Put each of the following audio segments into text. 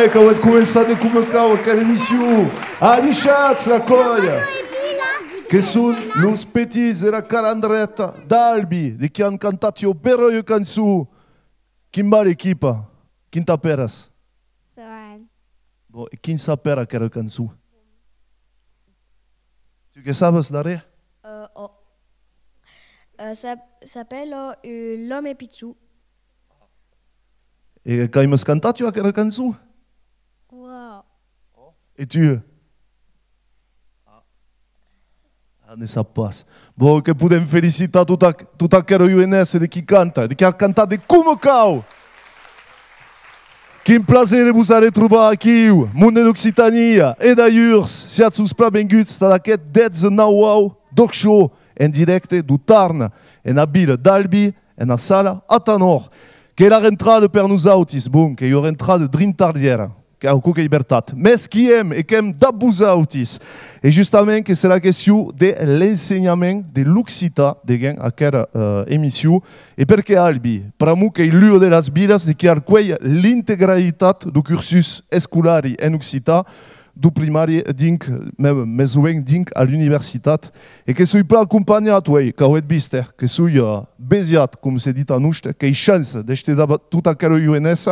Acabou de começar de começar aquela emissão. Alixats, la coia. Que são os petits e la calandreta d'Albi, de que han cantat o berro e cançu. Quem va l'equipa? Quem taperas? Soan. Bon, e quem sapera aquela cançu? Tu que sabes dare? S'appelle L'homme et Picsou. E que hai cantat aquela cançu? Wow. Et tu? Ne sa pas. Bon, que podem felicitar tota aquela UNS de qui canta, de qui ha cantat de Comocau. Quin plaisir de vous aller trobar aquí, Monde d'Occitania, e d'ailleurs, siat sus pla benguts d'aquest 19 doc show en directe du Tarn, en a vila d'Albi, en a sala a Tanor, que la rentrada per nous autis, bon, que hi haurà rentrada drin tardiera, que ha cuca llibertat. Mes qui hem e que hem d'abus autis. Et justament que c'est la question de l'enseignement de l'Occità de gen aquella émission. Et perché Albi, pramu que l'uo de las vilas de qui arquei l'integralitat du cursus escolari en Occità, du primari dinc, mes lueng dinc a l'universitat, e que sui pla accompagnat, que ho et vist, que sui besiat, com se dit en uste, que hi chance d'este tota aquella UNS,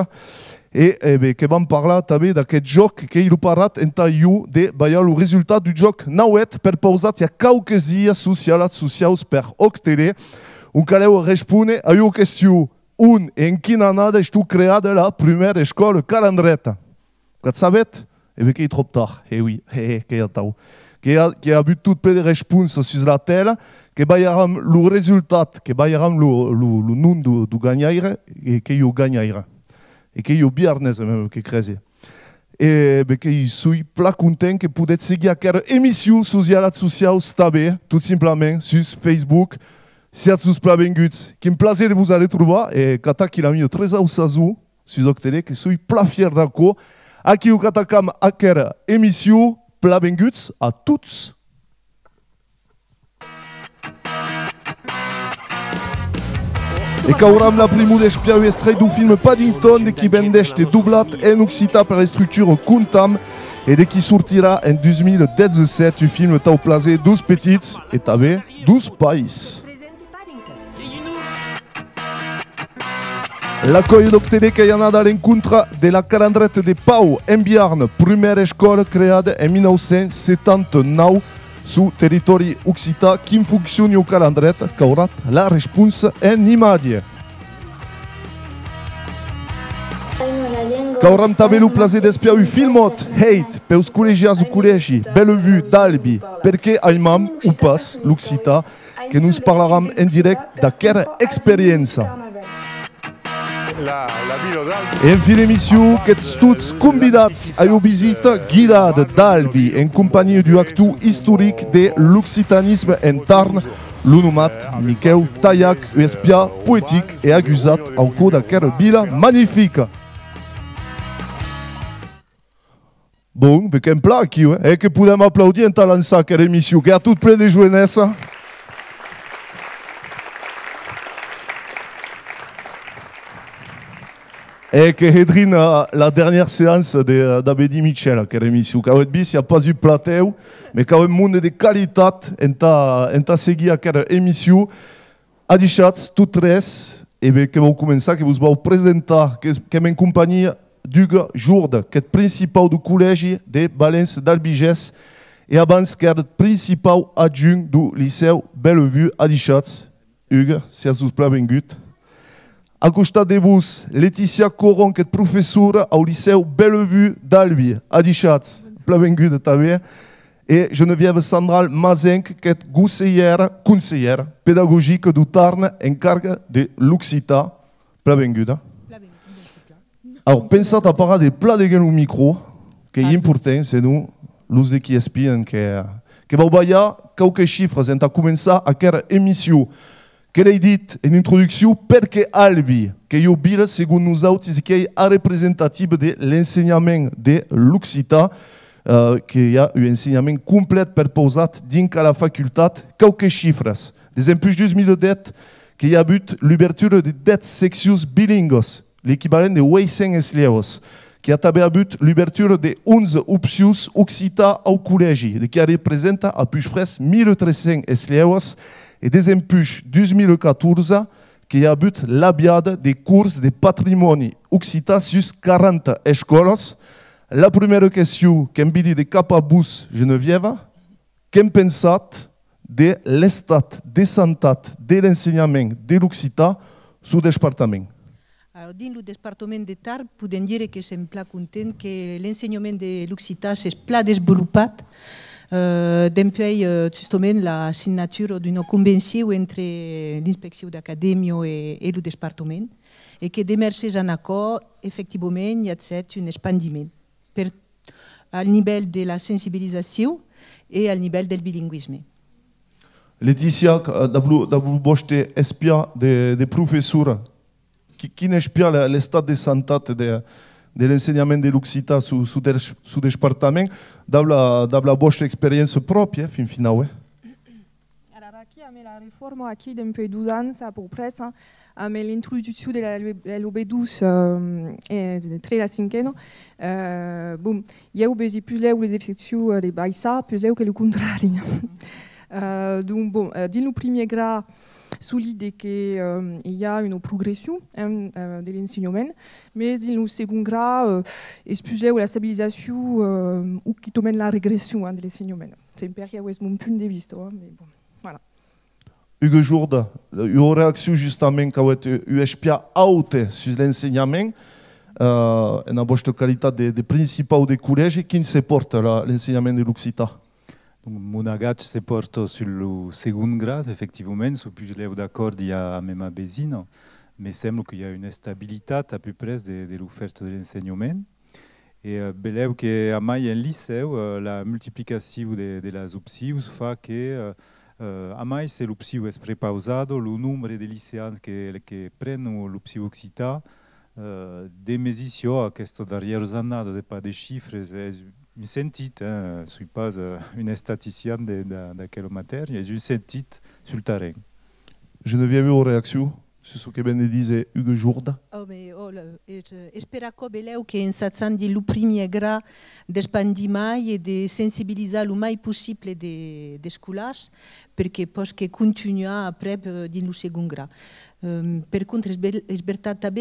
e que vam parlar també d'aquest joc que il parat enta iu de ballar el resultat du joc nauet per pausat hi ha cauques dies socials per octele un caleu respone a iu qüestió en quina anada estu creada la primera escola calandreta. Cat sabet? Que hi trop tard. Oui, que hi ha tau. Que hi ha but tot ple de responses sus la tela, que ballaram el resultat, que ballaram el nom du ganyaire e que hi ho ganyaire. Et que yo biernes même que creze. Et que je suis pla content que podet seguir aquella émission social tabe, tout simplement sur Facebook, siat sus pla benguts. Qui me plaisait de vous aller trouver et kata qu'il a mis très au sazou sur Octele, que suis pla fier d'ako. Aki ou katakam aquella émission pla benguts à tous. E que auram la primul d'espiau estret du film Paddington de qui vendește dublat en Occità per la structure Kuntam et de qui sortira en 2017 un film tau plazé 12 petits et també 12 pais. L'accueil d'Octele que hi anà a l'encontre de la calandreta de Pau en Biarn, primera escola creada en 1979 su territori occità qui funcioni o calandret que haurà la responsa en imatge. Que hauram també el plaser d'espiar un filmot, Hate, peus col·legiats o col·legi, Bellevue d'Albi, perquè aimam o pas l'occità, que nos parlaram en direct d'aquella experiència. En fi d'émission, que tots convidats a una visita guidada d'Albi en compagnie du acteur historique de l'occitanisme en Tarn, l'onomat Miquel Taillac, un espià poètic et agusat au cor d'aquella vila magnifique. Bun, perché è un placchio, e che possiamo applaudire in talanza che l'emissione, che ha tutto plein di jeunesse. Et que Hedrin, la dernière séance d'Abedi Michel, qui est l'émission. Quand il n'y a pas eu plateau, mais quand même monde de qualité, on a segui à cette émission. Adichat, tout tres, et que vous commencez, que vous allez présenter, que est en compagnie d'Hugues Jourde, qui est principal du collège de Valence d'Albigès, et avant, qui est principal adjoint du lycée Bellevue. Adichat, Hugues, si vous plaît, bengut. À côté de vous, Laetitia Coron, qui est professeure au lycée Bellevue d'Albi. Adichat, bienvenue també. Et Geneviève Sandral Mazenc, qui est conseillère pédagogique du Tarn en charge de l'Occità. Bienvenue. Alors, pensez à parler des plats de au micro, qui est important, c'est nous, l'us qui espient, que va envoyer quelques chiffres, on a commencé à cette émission. Que l'ai dit en introduction, perché Albi, que io bil, selon nous autres, qui est représentative de l'enseignement de l'Occità, qui a un enseignement complet proposé dans la faculté, quelques chiffres. Des impulses 2010, qui a eu l'ouverture de 10 sections bilingues, l'équivalent de 800 élèves, qui a eu l'ouverture de 11 options Occità au collège, qui représente à peu près 1300 élèves. Et des impulses 2014 qui a eu l'abbiade des cours de patrimoine Occità sur 40 écoles. La première question, qu'est-ce de Capabus Geneviève, qu'est-ce pensat de l'état de santé de l'enseignement de l'Occità sur le département? Alors, dans le département de Tarbes, on peut dire que c'est plat content que l'enseignement de l'Occità s'est plat développé. Depuis justement la signature d'une convention entre l'inspection d'académie et le département et que d'émerger un accord, effectivement, il y a un expandiment à niveau de la sensibilisation et à niveau du bilinguisme. Laetitia, vous boste espia des professeurs qui n'espia l'état de santé de l'enseignement de l'Occità sur le département, dans la votre expérience propre, fin final. Alors, aquí, avec la réforme, aquí, depuis 12 ans, à peu près, avec l'introduction de la LOB12 très la cinquième, bon, il y a eu plus là où les effectifs de Baïsa, plus là que le contraire. Donc, bon, dans le premier grade, solide qu'il y a une progression de l'enseignement, mais dans le second grade, c'est plus là où la stabilisation ou qui mène la régression de l'enseignement. C'est un peu mon point de vue, mais bon, voilà. Hugues Jourde, une réaction justement quand tu espia haute sur l'enseignement, en votre qualité de principal des collèges, qui se porte l'enseignement de l'Occità? Mon agach se porte sur le second grade, effectivement, sous plus de d'accord il y a même à Bézine, mais semble qu'il y a une stabilité à peu près de l'offerte de l'enseignement. Et beleu que à mai en lycée, la multiplication de las options fait que à mai c'est l'option est prépausado, le nombre de lycéens qui prennent l'option Occità, des mesures à questo dernières années, de pas des chiffres, une sentite, je ne suis pas une statisticienne de quelle matière, mais une sentite sur le terrain. Je ne viens pas aux réactions sur ce que disait Hugues Jourde. Oh, mais j'espère que s'attend le premier grade d'expandiment et de sensibiliser le plus possible des scolaires pour que continuer après dans le second grade. Per contre, è vero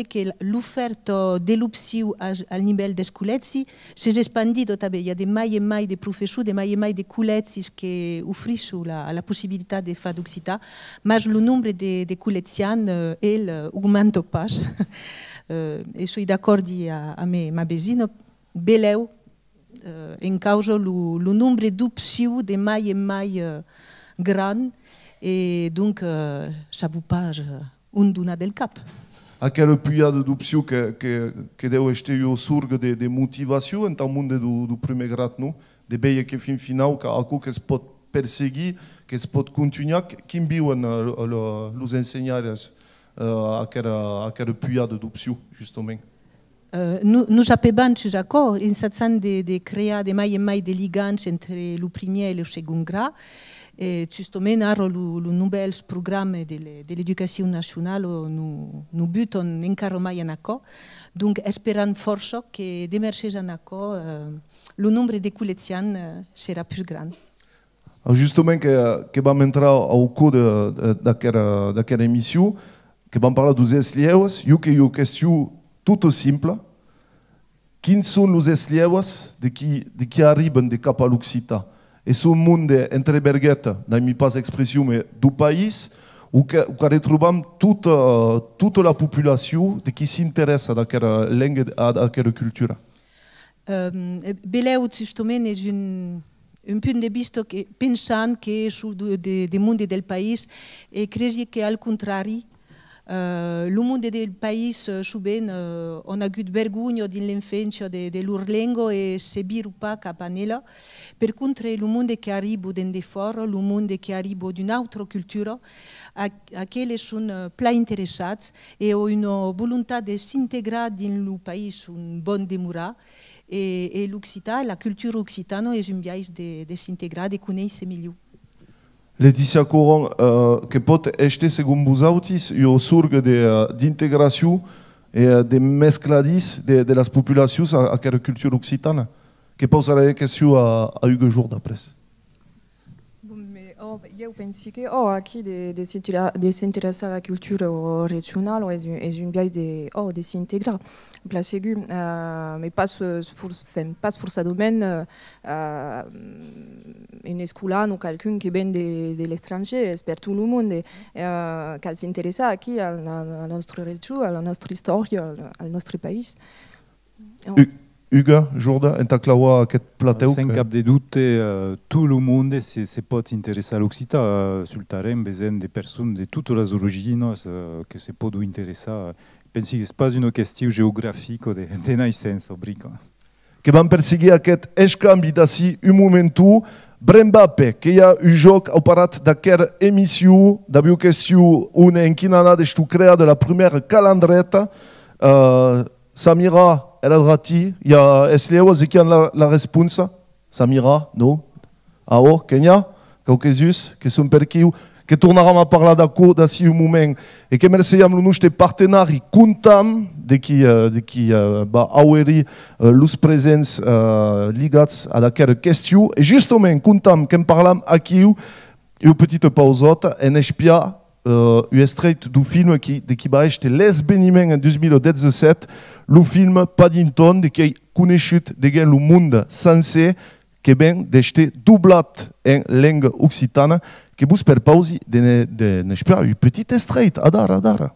che l'offerta dell'opzione a livello di scuolezzi si è espandita. Il y a des mai e mai di professori, des mai e mai di colleghi che offrono la possibilità di fare d'Occità, ma il numero di colleziani aumenta pas. E sono d'accordo a me, ma besino, beleu, in causa il numero di opzioni di mai e mai grande, e donc ça vous passe un duna del cap. À quel point d'options que deve estar o surge de motivação en el monde du premier grade, non? De veia que fin final que se pot perseguir, que se pot continuar, quin viuen los ensenyaires à quel point d'options, justement? Nous avons toujours une certaine de créer des mai de ligands entre le premier et le second grade. Et justement, le nouvel programme de l'éducation nationale nous butons encore mai en accord. Donc, espérons fort que d'émerger en accord, le nombre de collections sera plus grand. Justement, que vam entrar ao cor daquela émission, que vam parlar dos eslieus, eu que eu questão tudo simple. Quins són els eslieus de qui arriben de cap a l'Occità? És un món entre bergueta, no m'hi pas expressió, mais du país, où retrobam toute la populació de qui s'interessa d'aquella llengua, d'aquella cultura. Beleu, justament, és un punt de vista pensant que és del món del país i crec que al contrari, le monde del país sovint on a hagut vergonya de l'infància de leur llengua i se viu pas cap a ella. Per contra, le monde que arriba de fora, le monde que arriba d'una altra cultura, aquells són pla interessats i han una voluntat de s'integrar dins el país, un bon demorar. Et l'Occità, la culture occitane és un viatge de s'integrar, de conèixer millor. Letícia Coron, que pot este, segons vosaltres, un surg d'integració i de mescladís de les populacions a aquella cultura occitana? Que posarà la qüestió a Hugo Jourda après. Eu penso que aqui de se interessar a la cultura regional és un viatge de s'integrar. Pla segur, mais pas forçadament en escolant ou quelqu'un qui vient de l'étranger, és per tot el món, cal s'interessa aquí a la nostra regió, a la nostra història, al nostre país. Hugo Jourda, en ta claua aquest plateu? Sans cap de doute, tout le monde se pot interessar a l'Occità. Sur le terrain, besoin de personnes de toutes les origines que se pot interessar. Penso que és pas una qüestió geogràfica de naixença, brica. Que vam perseguir aquest escanvi d'ací un moment. Brembape, que hi ha un joc au parat d'aquella emissió, d'avui qüestió una enquinada d'estu crea de la primera calendreta. Samira, Eladrati, il y a Esleos qui a la réponse. Samira, non. Ao, Kenya, Caucasus, que sont per qui, que tornarem a parlar d'accord d'ací un moment. Et que merci à nos partenaires comptam de qui va aueri los presents ligats a d'aquella question. Et justement, comptam que parlam aquí une petite pausette en espia un extrait du film qui va acheter Les Beniments en 2017, le film Paddington, qui conegut de le monde sencer, qui vient d'acheter doublat en langue occitane, que vous per pausi de n'espère un petit extrait. Adara.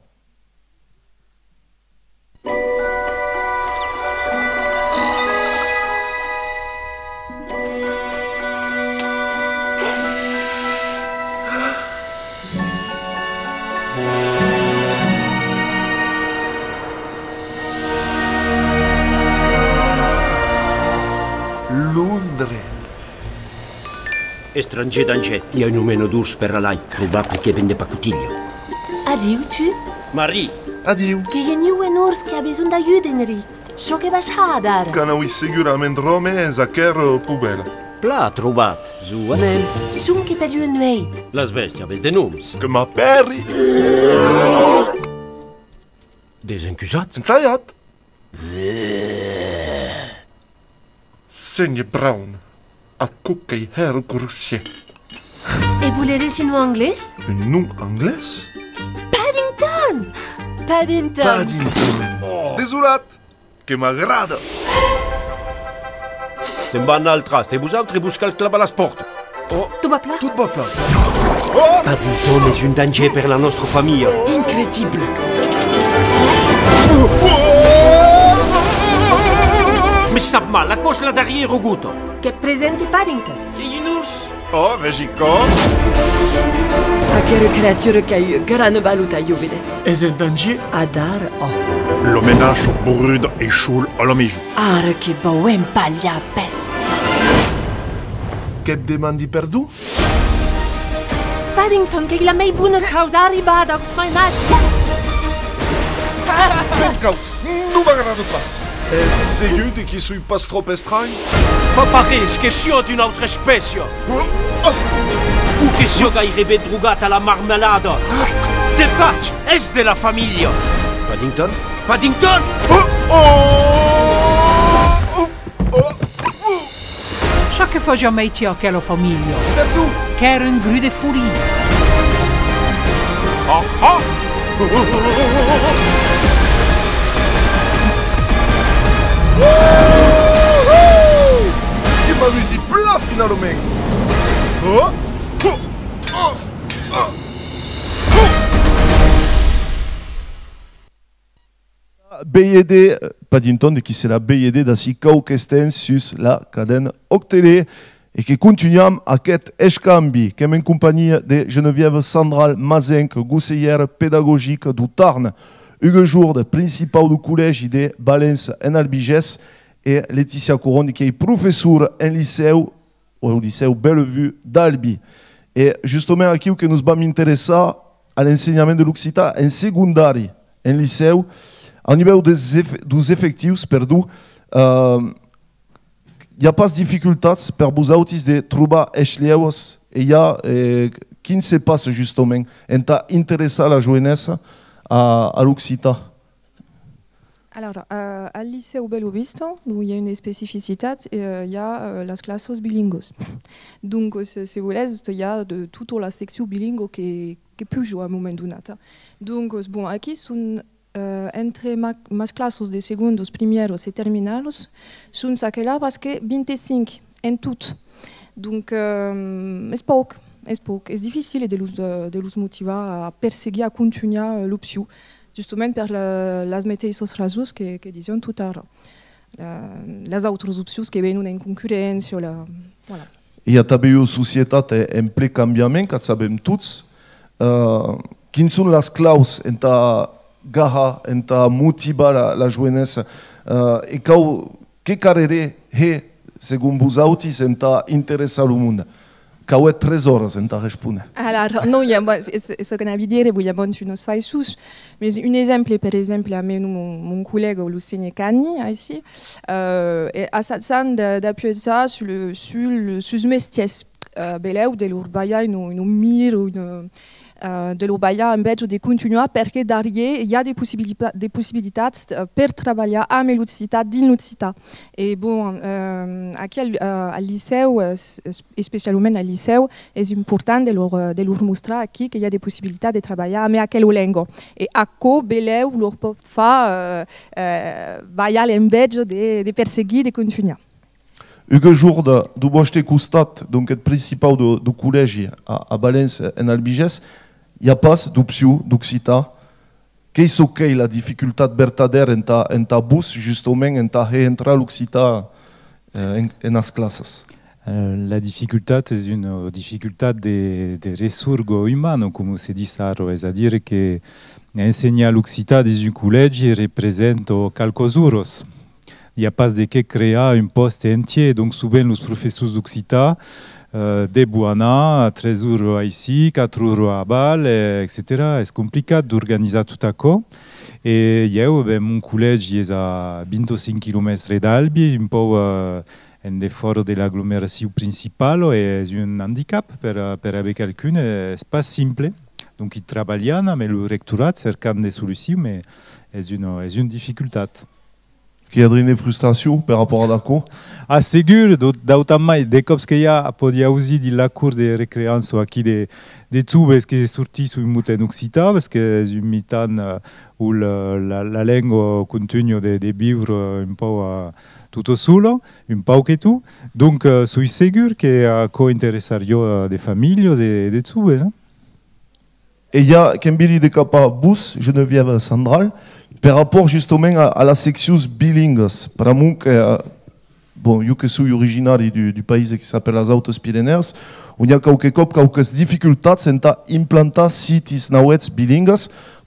Estranger danger, il y a un numero d'urs per l'any, probable que vende pacotillo. Adieu, tu? Marie! Adieu! Che è un urs che ha bisogno d'aiuto, Enrico. So che vas a dare. Canau sicuramente Rome e Zaccher pubela. Pla trobat, zu anem. Sun che per un wait. La Svezia vel de noms. Que ma perri! Desencusat? Ensaiat! Seigneur Brown. A coquet her crucier. Et vous l'aurez en anglais? Un nom anglais? Paddington! Paddington. Désolat, que m'agrada. Se'n van al trast e vosaltres buscar el clav a les portes. Tout va plat? Tout va plat. Paddington és un danger per la nostra família. Incredible! Mi sap mal, la cosa darriere roguto. Che presenti Paddington? Che è un urs. Oh, Mexico. Aquella creatura che ha grande valuta jubilez. És un danger? Adar, Le ménage brûle et chaud à la maison. Ara che bauem paglia bestia. Che demandi perdu? Paddington che la mei buona causa arriba ad Oxford. Fem caut. Nu bagarra de pas. Segur de qui suis pas trop estrany? Fa parés que sio d'una altra espècie. O que sio gairebé drogat a la marmelada. Te faig, és de la família. Paddington? Paddington! Chaque fois je metti a quella famiglia. Perdut! Qu'era un gru de furia. Que m'amusi plat finalement! BID, Paddington, qui c'est la BID d'ací Cauquesten sus la cadena Octélé et qui continuons à aquest escambi, qui est en compagnie de Geneviève Sandral Mazenc, conseillère pédagogique du Tarn, Hugues Jourde, principal du collège de Valence en Albigès, et Laetitia Coron, qui est professeure en lycée, au lycée Bellevue d'Albi. Et justement, aquí que nous va m'intéresser à l'enseignement de l'occitan en secondaire, en lycée, au niveau des effectifs, perdus, il n'y a pas de difficultés pour vous autres de trouver les lieux et il y a qui ne se passe justement en intéressant la jeunesse à l'occitan. Alors, à lycée au Belo Vista, où il y a une spécificité, il y a les classes bilingues. Donc, si vous voulez, il y a de toute la section bilingue qui peut jouer à un moment donné. Donc, bon, ici, sont entre mes classes de segundos, primeros et terminales, sont aquelles parce que 25 en tout. Donc, c'est peu. C'est difficile de les motiver à perséguer, à continuer l'option. Justement pour les métiers rasos que disions tout à l'heure. Les autres options qui viennent en concurrence. Voilà. Il y a une société en plein changement, que nous savons tous. Quelles sont les clauses en ta garra, en ta motiver la jeunesse et quelle carrière est, selon vous autres, en ta intéressé au monde? Qual é trésor en ta réponse? Alors, non, il y a ce qu'on a dit, il y a une faille mais un exemple, par exemple, mon collègue Lucien Cani, ici, a cette d'appuyer ça sur le métier. Beleu de l'urbaya, une mire, de l'urbaya, un peu de continuer, parce que derrière, il y a des possibilités pour travailler à l'ucita, dans l'ucita. Et bon, aquí à lycée, spécialement à lycée, c'est important de leur montrer qu'il y a des possibilités de travailler à quelle langue. Et à quoi Beleu leur peut faire de perséguir, de continuer. Hugues Jourde, du vostre costat, donc le principal du collège à Valence en Albigès, il n'y a pas d'option d'occitan. Qu'est-ce que la difficulté vertadère en ta bus, justement, en ta réentrer l'occitan en les classes? La difficulté est une difficulté des ressources humaines, comme se dit ça, c'est-à-dire que enseigner l'occitan dans un collège représente quelques euros. Il n'y a pas de créer un poste entier. Donc, souvent, les professeurs d'occitan, des buana, 13 euros ici, 4 euros à Bâle, etc. C'est compliqué d'organiser tout à coup. Et mon collège est à 25 km d'Albi, un peu en effort de l'agglomération principale, et c'est un handicap pour avec quelqu'un. Ce n'est pas simple. Donc, ils travaillent, mais le rectorat cherche des solutions, mais c'est une difficulté. Qui a une frustration par rapport à l'accord? Ah, sûr, d'autant des cops qu'il y a, il y a aussi de la cour de récréation qui des tubes qui sont sortis sur une montée occitan, parce que c'est une mitane où la langue continue de vivre un peu tout seul, un peu que tout. Donc, je suis sûr que ça intéresserait des familles, des tubes. Hein? Et il y a Kembili de Capa Bus, Geneviève Sandral, par rapport justement à la section bilingue. Pour moi, bon, je suis originaire du pays qui s'appelle les Hautes-Pyrénées, où il y a quelques difficultés à implanter sites nauets bilingues.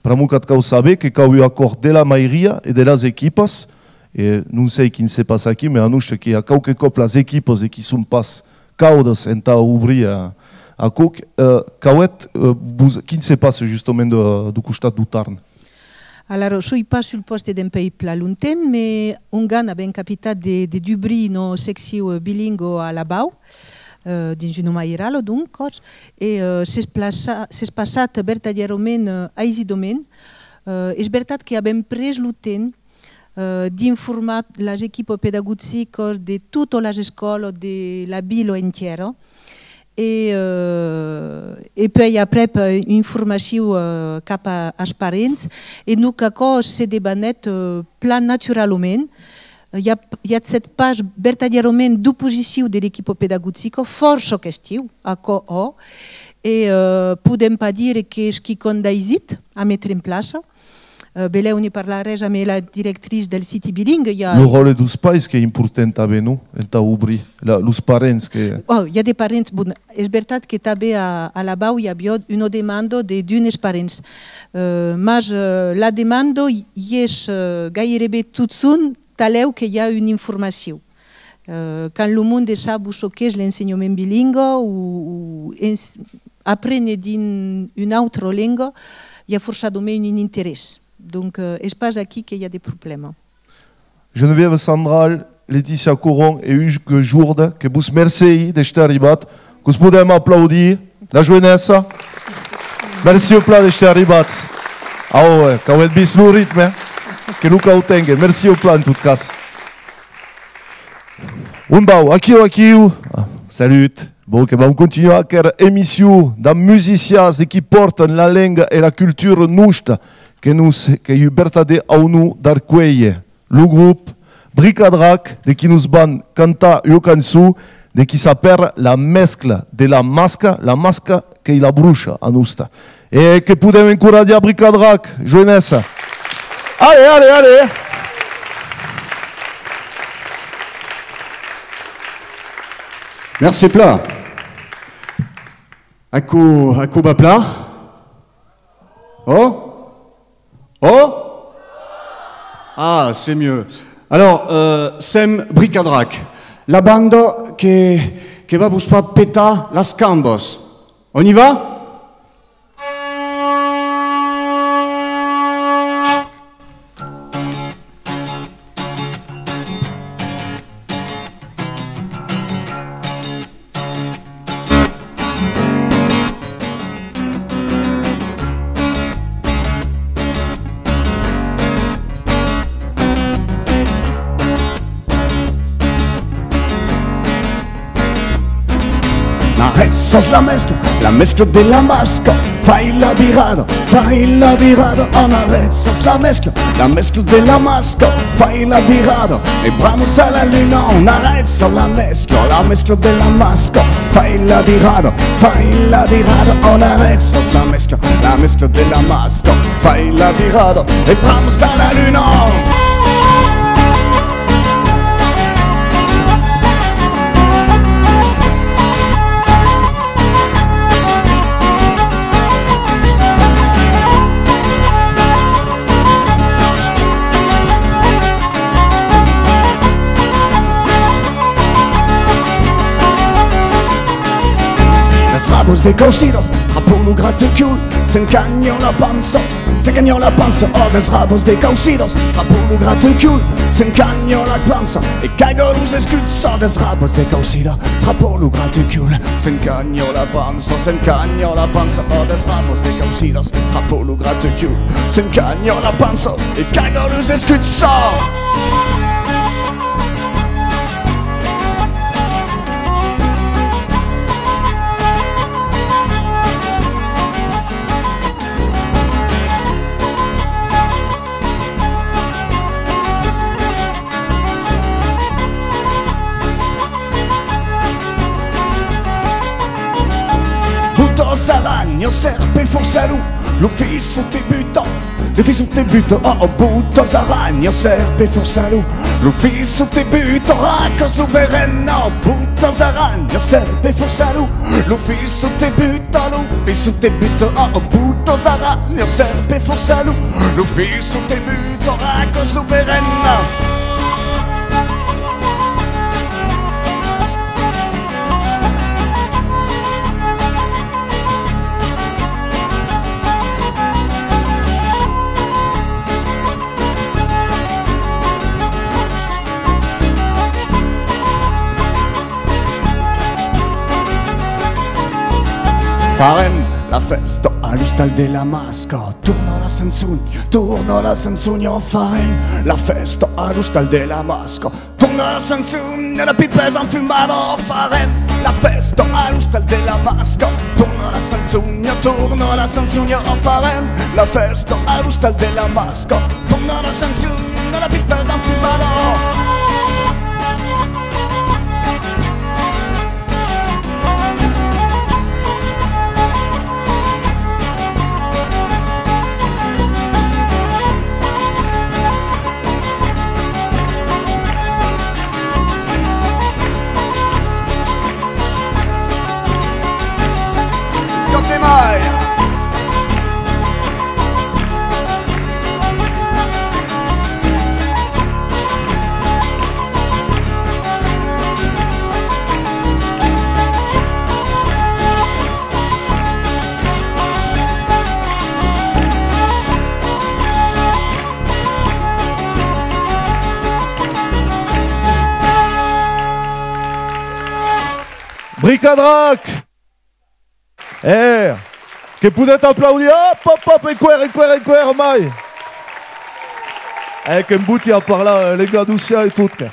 Pour moi, vous savez qu'il y a eu accord de la majoria et de les équipes, et nous savons qui ne se passe ici, mais nous savons qu'il y a quelques les équipes qui sont pas caudes à ouvrir à Cook. Qui ne se passe justement du costat du Tarn? Alors, je ne suis pas sur le poste d'un pays plat longtemps, mais un gars avait une capitale de Dubri, no section bilingue à la Bau, dins une maïralo, donc, et c'est passé verdaderament a aquest domaine. És veritat que hem pres el temps d'informar les equipes pedagògiques de totes les escoles de la ville entière. Et puis après, une formation cap als parents. Et nous, quand c'est des bannettes plan naturellement, il y a cette page verdaderament d'opposition de l'équipe pédagogique, força question, à quoi et podem pas dire que ce qui compte à mettre en place. Beleu ne parlaré jamais la directrice del site bilingue. Le rôle dos pais que é importante avec nous, en obrir, les parents que... Oh, il y a des parents, bon, és veritat que també a la Bau hi havia una demanda d'unes parents. Mas la demanda és gairebé tot son taleu que hi ha una informació. Quand le monde sap ce qu'est l'enseignement bilingue ou apprendre une autre langue, il y a forcément un intérêt. Donc, je pense ici qu'il y a des problèmes. Geneviève Sandral, Laetitia Coron et Hugues Jourde, que vous remerciez d'être arrivés, que vous pouvez applaudir la jeunesse. Merci au plat d'être arrivés. Ah ouais, quand vous êtes bis le rythme, que nous cautengez. Merci au plat en tout cas. Umbau, aqui. Salut. Bon, que vamos continuar com a emissão da musiciens qui portam la langue e la cultura nostra que é verdadeiro ao nu dar cueille. Le groupe Bric-à-Drac, de qui nous van cantar une cançó de qui s'appelle la mescla de la masca que est la bruxa a nostra. Et que podem encorajar Bric-à-Drac, jeunesse. Allez. Merci plat. Ako ba plat? Oh? Ah, c'est mieux. Alors, c'est Bric-à-Drac, la bande qui va vous faire péter las cambos. On y va? Sos la mezcla de la masca, fai la virada, on arrête, sos la mezcla de la masca, fai la virada, et vamos a la luna, on arrête, sos la mezcla de la masca, fai la virada, on arrête, sos la mezcla de la masca, fai la virada, et vamos a la luna. Rabos de cocidos, Rapolo graticule, se encañó la panza, oh, des rabos de cocidos, Rapolo graticule, se encañó la panza, y caigo los escudos, des rabos de cocidos, Rapolo graticule, se encañó la panza, oh, des rabos de cocidos, Rapolo graticule, se encañó la panza, y caigo los escudos. Aragno, serpe, forzalu, l'ufficio ti butta, oh, buttos aragno, serpe, forzalu, l'ufficio ti butta, racos luberenno, buttos aragno, serpe, forzalu, l'ufficio ti butta, oh, buttos aragno, serpe, forzalu, l'ufficio ti butta, racos luberenno. farem la festa all'Hostal della Masca. Torna la Sansugna, farem la festa all'Hostal della Masca. Torna la Sansugna, la pipesa infumata, farem la festa all'Hostal della Masca. Torna la Sansugna, farem la festa all'Hostal della Masca. Torna la Sansugna, la pipesa infumata. Bric-à-Drac! Che potete applaudire? Hop, enquer, mai! Che imbuti a parlar Lega Dussia e tutto.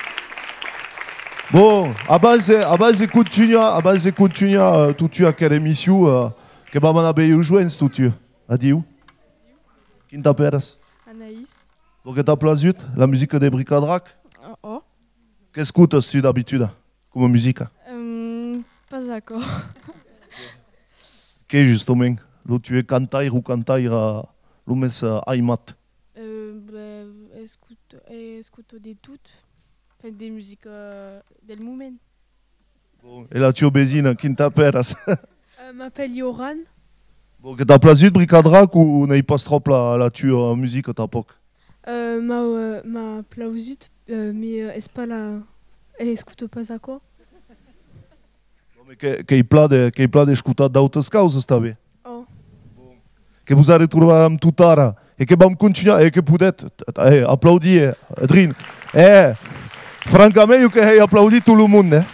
Bon, a base continua tutti a quelle émission che va mana bene joins tutti. Adieu. Qui t'a peras? Anaïs. Donc t'as plaisir la musique des Bric-à-Drac? Oh. Qu'est-ce que tu d'habitude comme musique? Pas d'accord. Che justement, lo tu es cantaire ou cantaire lo mes aimat. Écoute des toutes, enfin, des musiques del moment. Bon, et la tu obésine, qui t'appelles? M'appelle Yoran. Bon, que t'as plaisir Bric-à-Drac ou n'as pas trop la tu musique ta poc? Ma plaisir, mais est-ce pas la, écoute pas à quoi? Que i pla d'escoltar d'autres causes, està bé. Oh. Que vous allez trouver amb tutara et que vam continuar et que podet applaudir, Adrien. Francament, jo que he aplaudit tout le monde.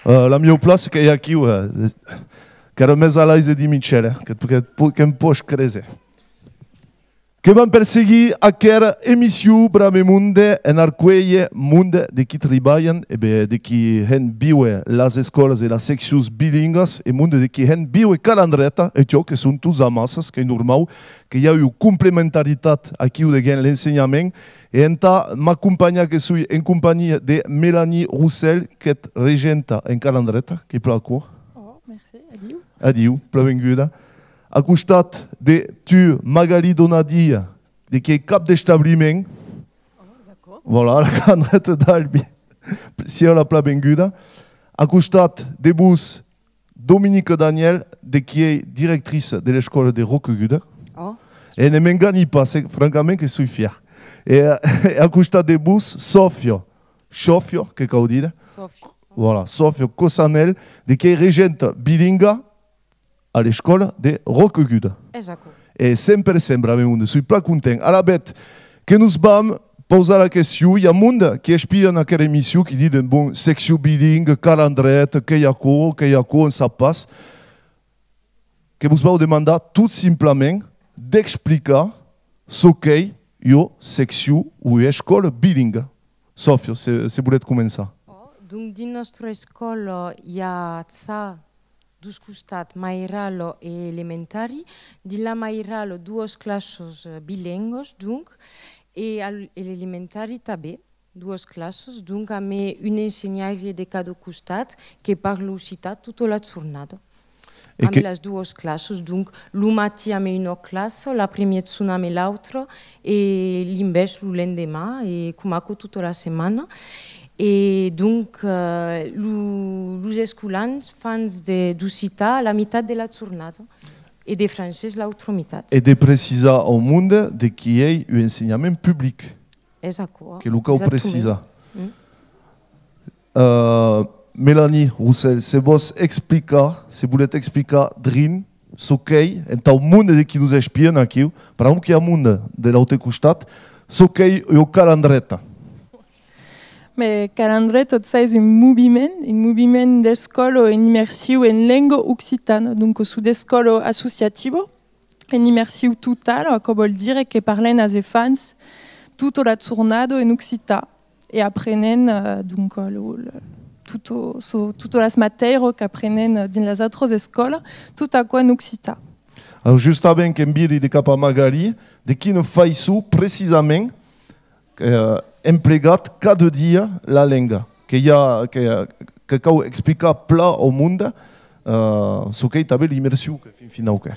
La mia place que hi ha aquí, que era més a l'aise de Michel, que em pots creuser. Que van perseguir aquella émission bramemunde en arqueye munde de qui treballen e de qui hen viue las escoles e las seccions bilingues e munde de qui hen viue calandreta e ciò que són tous amassas, que és normal, que hi ha eu complementaritat aquí de gen l'ensenyament e enta m'acompanya que sui en companyia de Mélanie Roussel que et regenta en calandreta, que pla quoi? Oh, merci, adieu. Adieu, plavenguda. A costat de tu Magali Donadia, de qui est cap d'establiment. Voilà, la candrette d'Albi, si la pla benguda. A costat de bus Dominique Daniel, de qui est directrice de l'école de Roqueguda. Oh. Et ne m'engani pas, c'est francament que je suis fier. Et a costat de bus Sofio, que cau dire? Sofio. Voilà, Sofio Cosanel, de qui est régente bilingue à l'école de Roqueguda. Et sempre sembra, je suis pas content. À la bête, que nous vam poser la question, il y a un monde qui espie dans quelle émission qui dit bon, section bilingue, calendrette, qu'il y a quoi, on ça passe. Que vous va demander tout simplement d'expliquer ce qu'est une section ou une école bilingue. Sauf, c'est pour commencer. Donc, dans notre école, il y a ça. Dos costat Mairalo e elementari, di la Mairalo dues classes bilingües, donc, e l'elementari també, dues classes, donc, amb un ensenyaire de cada costat que parla occità tota la jornada. Amb les dues classes, donc, le matí amb una classe, la primera zona amb l'altra, e l'invers l'endemà, e com tota la setmana. Et donc, les escolans fan d'occità la meitat de la jornada et de francès l'altra meitat. Et de préciser au monde de qui est l'enseignement public. Exactement. Que Lucas précisa. Mélanie Roussel, si vous voulez expliquer, Drin, ce qu'est, dans le monde de qui nous espionne ici, par exemple, qui est le monde de l'autre costat, ce qu'est le calendreta. Me calandret c'est un moviment d'escolo en immersiu en lingua occitana, donc su d'escolo associativo, en immersiu total, che vuol dire che parlen as fans tutto la giornata en occita e apprenen donc tutte las matérias qu'apprenen dans les autres écoles, tout à quoi en occita. Alors justament qu'en biri de cap a Magali, de qui ne fai su précisément emplegat cada dia la lenga, que cau explica pla au monde su che també l'immersiu que fin finau que.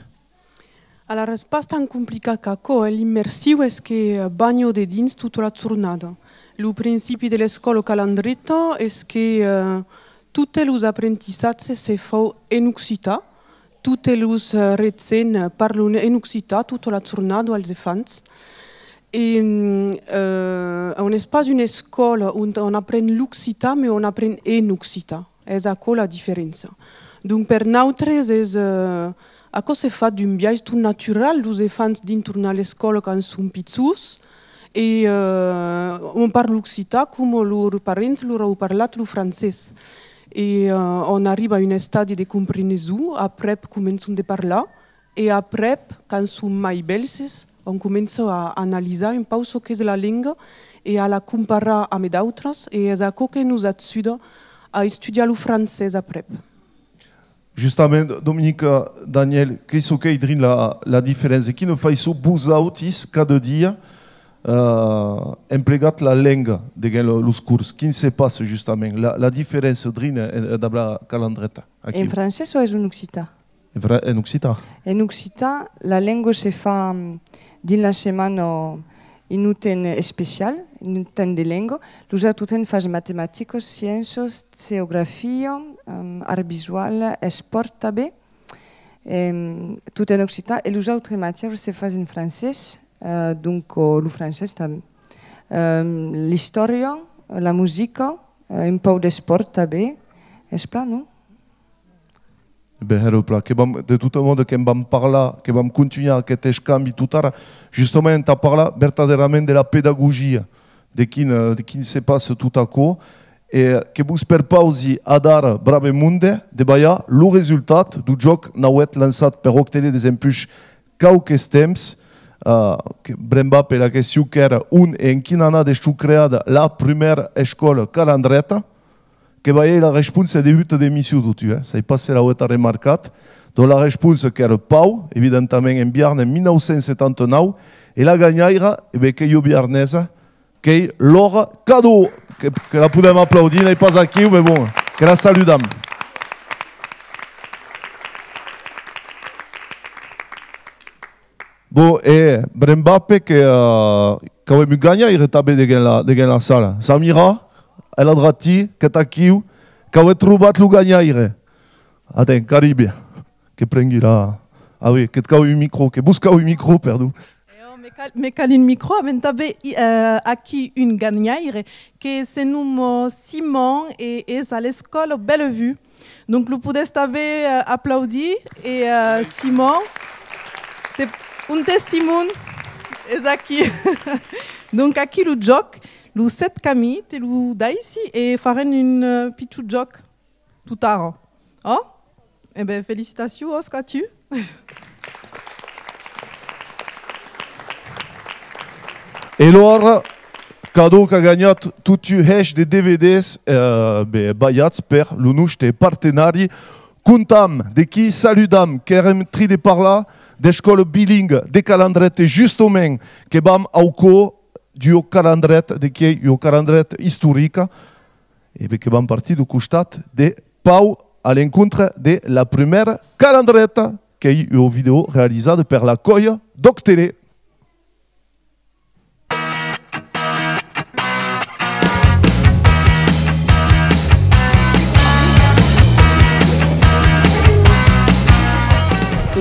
A la risposta tan complicata che l'immersiu è che bagno de dins tutta la giornata. Il principio dell'escola calandretto è che tutti gli apprentissaggi si fanno in occità, tutti gli ragazzi parlano in occità tutta la giornata als fans. E è un spazio in scuola dove on apprende l'occità, ma on apprende in occità. È la differenza. Dunque per noi è a cosa fa d'un viaggio tutto naturale, los fans d'intorno alle scuole quando sono piccoli, e on parla l'occità come loro parenti loro hanno parlato il francese. E on arriva a un stadio di comprensione, après cominciano a parlare, e après, quando sono mai belsi, on comincia a analizzare un po' che è la lingua e a la comparare a med altres, e è ciò che nos aiuta a studiare il francese après. Justament, Dominique, Daniel, qu'est-ce que est la différence? Qui ne fait ça busautis cada dia emplegat la langue de los cours? Qui se passe justement? La différence de la calandreta? En français ou en occitan? En occitan. En occitan, la langue se fa din la setmana in un temps spécial, in un temps de langue. Los autres temps fas mathématiques, sciences, geografia, art visual, sport també, tout en occitan. Et les autres matières se fas en français, donc le français també. L'història, la música, un peu de sport també, és pla, no? De tout le monde qui va parler, qui va continuer aquest escambi tout ara, justement, tu as parlé verdaderament de la pédagogie, de qui se passe tout à coup, et que vous perpausi a dar bravemunde de baia le résultat du joc nauet lançat per obtenir des empuix cauques temps, que bremba per la question que era un en quin anà de creada la première école calandreta, que vaia la réponse de début d'émission d'outu, ça y passe la oueta remarcat, dont la réponse que era Pau, évidemment en Biarn en 1979, et la ganyaire, que yo biarnesa, que est Laura Cadeau, que la podem applaudir, n'est pas aquí, mais bon, que la saludam. Bon, et Brembape, que avem ganyaire també de la sala. Samira, elle a drati, que t'aquiu, que avem trobat le ganyaire. Attends, Caribia, que prengui la... Ah oui, que t'cau un micro, que buscau un micro, perdó. Me cal un micro, avem també aquí un ganyaire que se nomme Simon et est à l'école Bellevue. Donc, le pouvez també applaudir. Et Simon, un te Simon, est aquí. Donc, aquí le joc, le 7 camí, te le d'ici et faren un petit joc tout tard. Oh? Eh bien, félicitations, Oscar, tu. Et alors, cadeau qu'a gagné tout un hash de DVDs bayats per l'unuch de partenari. Contam de qui saludam, kerem tri de parla, d'école bilingue, de calandrette justement, que bam auco du calandrette, de qui est un calandrette historique, et que bam parti du costat de Pau à l'encontre de la première calandrette, qui est une vidéo réalisée par la Colle Doctele.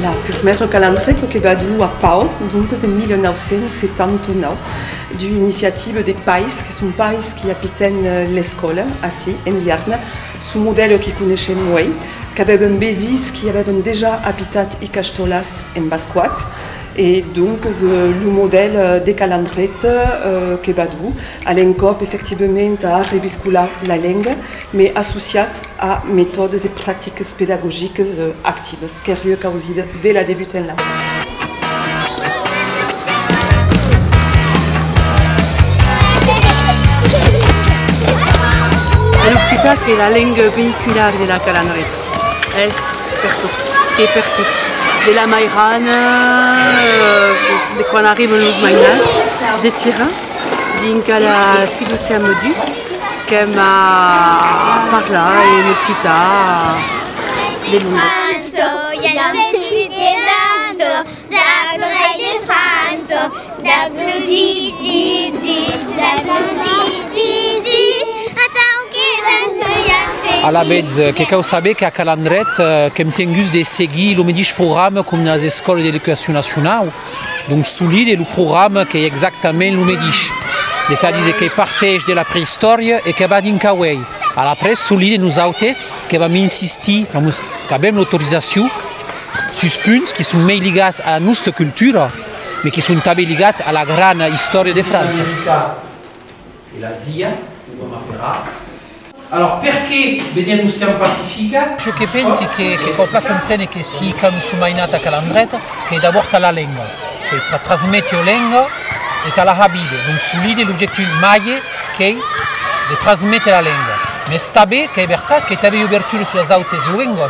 La première calandrette qui va à Pau, donc c'est 1979, d'une initiative des pays, qui sont pays qui habitent l'école, ici, en Biarn, sous modèle qui connaissait moi, qui avaient un bésis, qui avaient déjà habité à Castolas, en Basquat, Et donc, le modèle des calendrettes que badou, à l'encop effectivement à rebiscular la langue, mais associé à méthodes et pratiques pédagogiques actives, ce qui est causé dès la début là. L'Occitan è la lingua vehicolare della calandretta, è per tutti, della Mairana, quando arrivano i mainats, dei Tirans, dinca la fiducia modus, che ma parla in Occitan del mondo. À la base, che savez qu'à Calandret, que m'tengus de seguir le médic programme comme dans les écoles d'éducation nationale, donc solide le programme qui est exactement le médic. Et ça disait qu'il partage de la préhistoire et qu'il va d'inkaway. À la presse solide nous auteurs qui va m'insister, qui avons l'autorisation, suspuns qui sont liés à notre culture, mais qui sont aussi liés à la grande histoire de France. Et l'Asie, alors, perché vediamo siamo pacifica? Ciò che pensi che qualcuno comprende che si quando sono mainata a Calandret, che d'abord la lingua, che trasmette la lingua e la habite. Donc, solide l'objectif maille che de trasmettere la lingua. Ma sta bene che è verità che abbiamo apertura sulle altre lingue.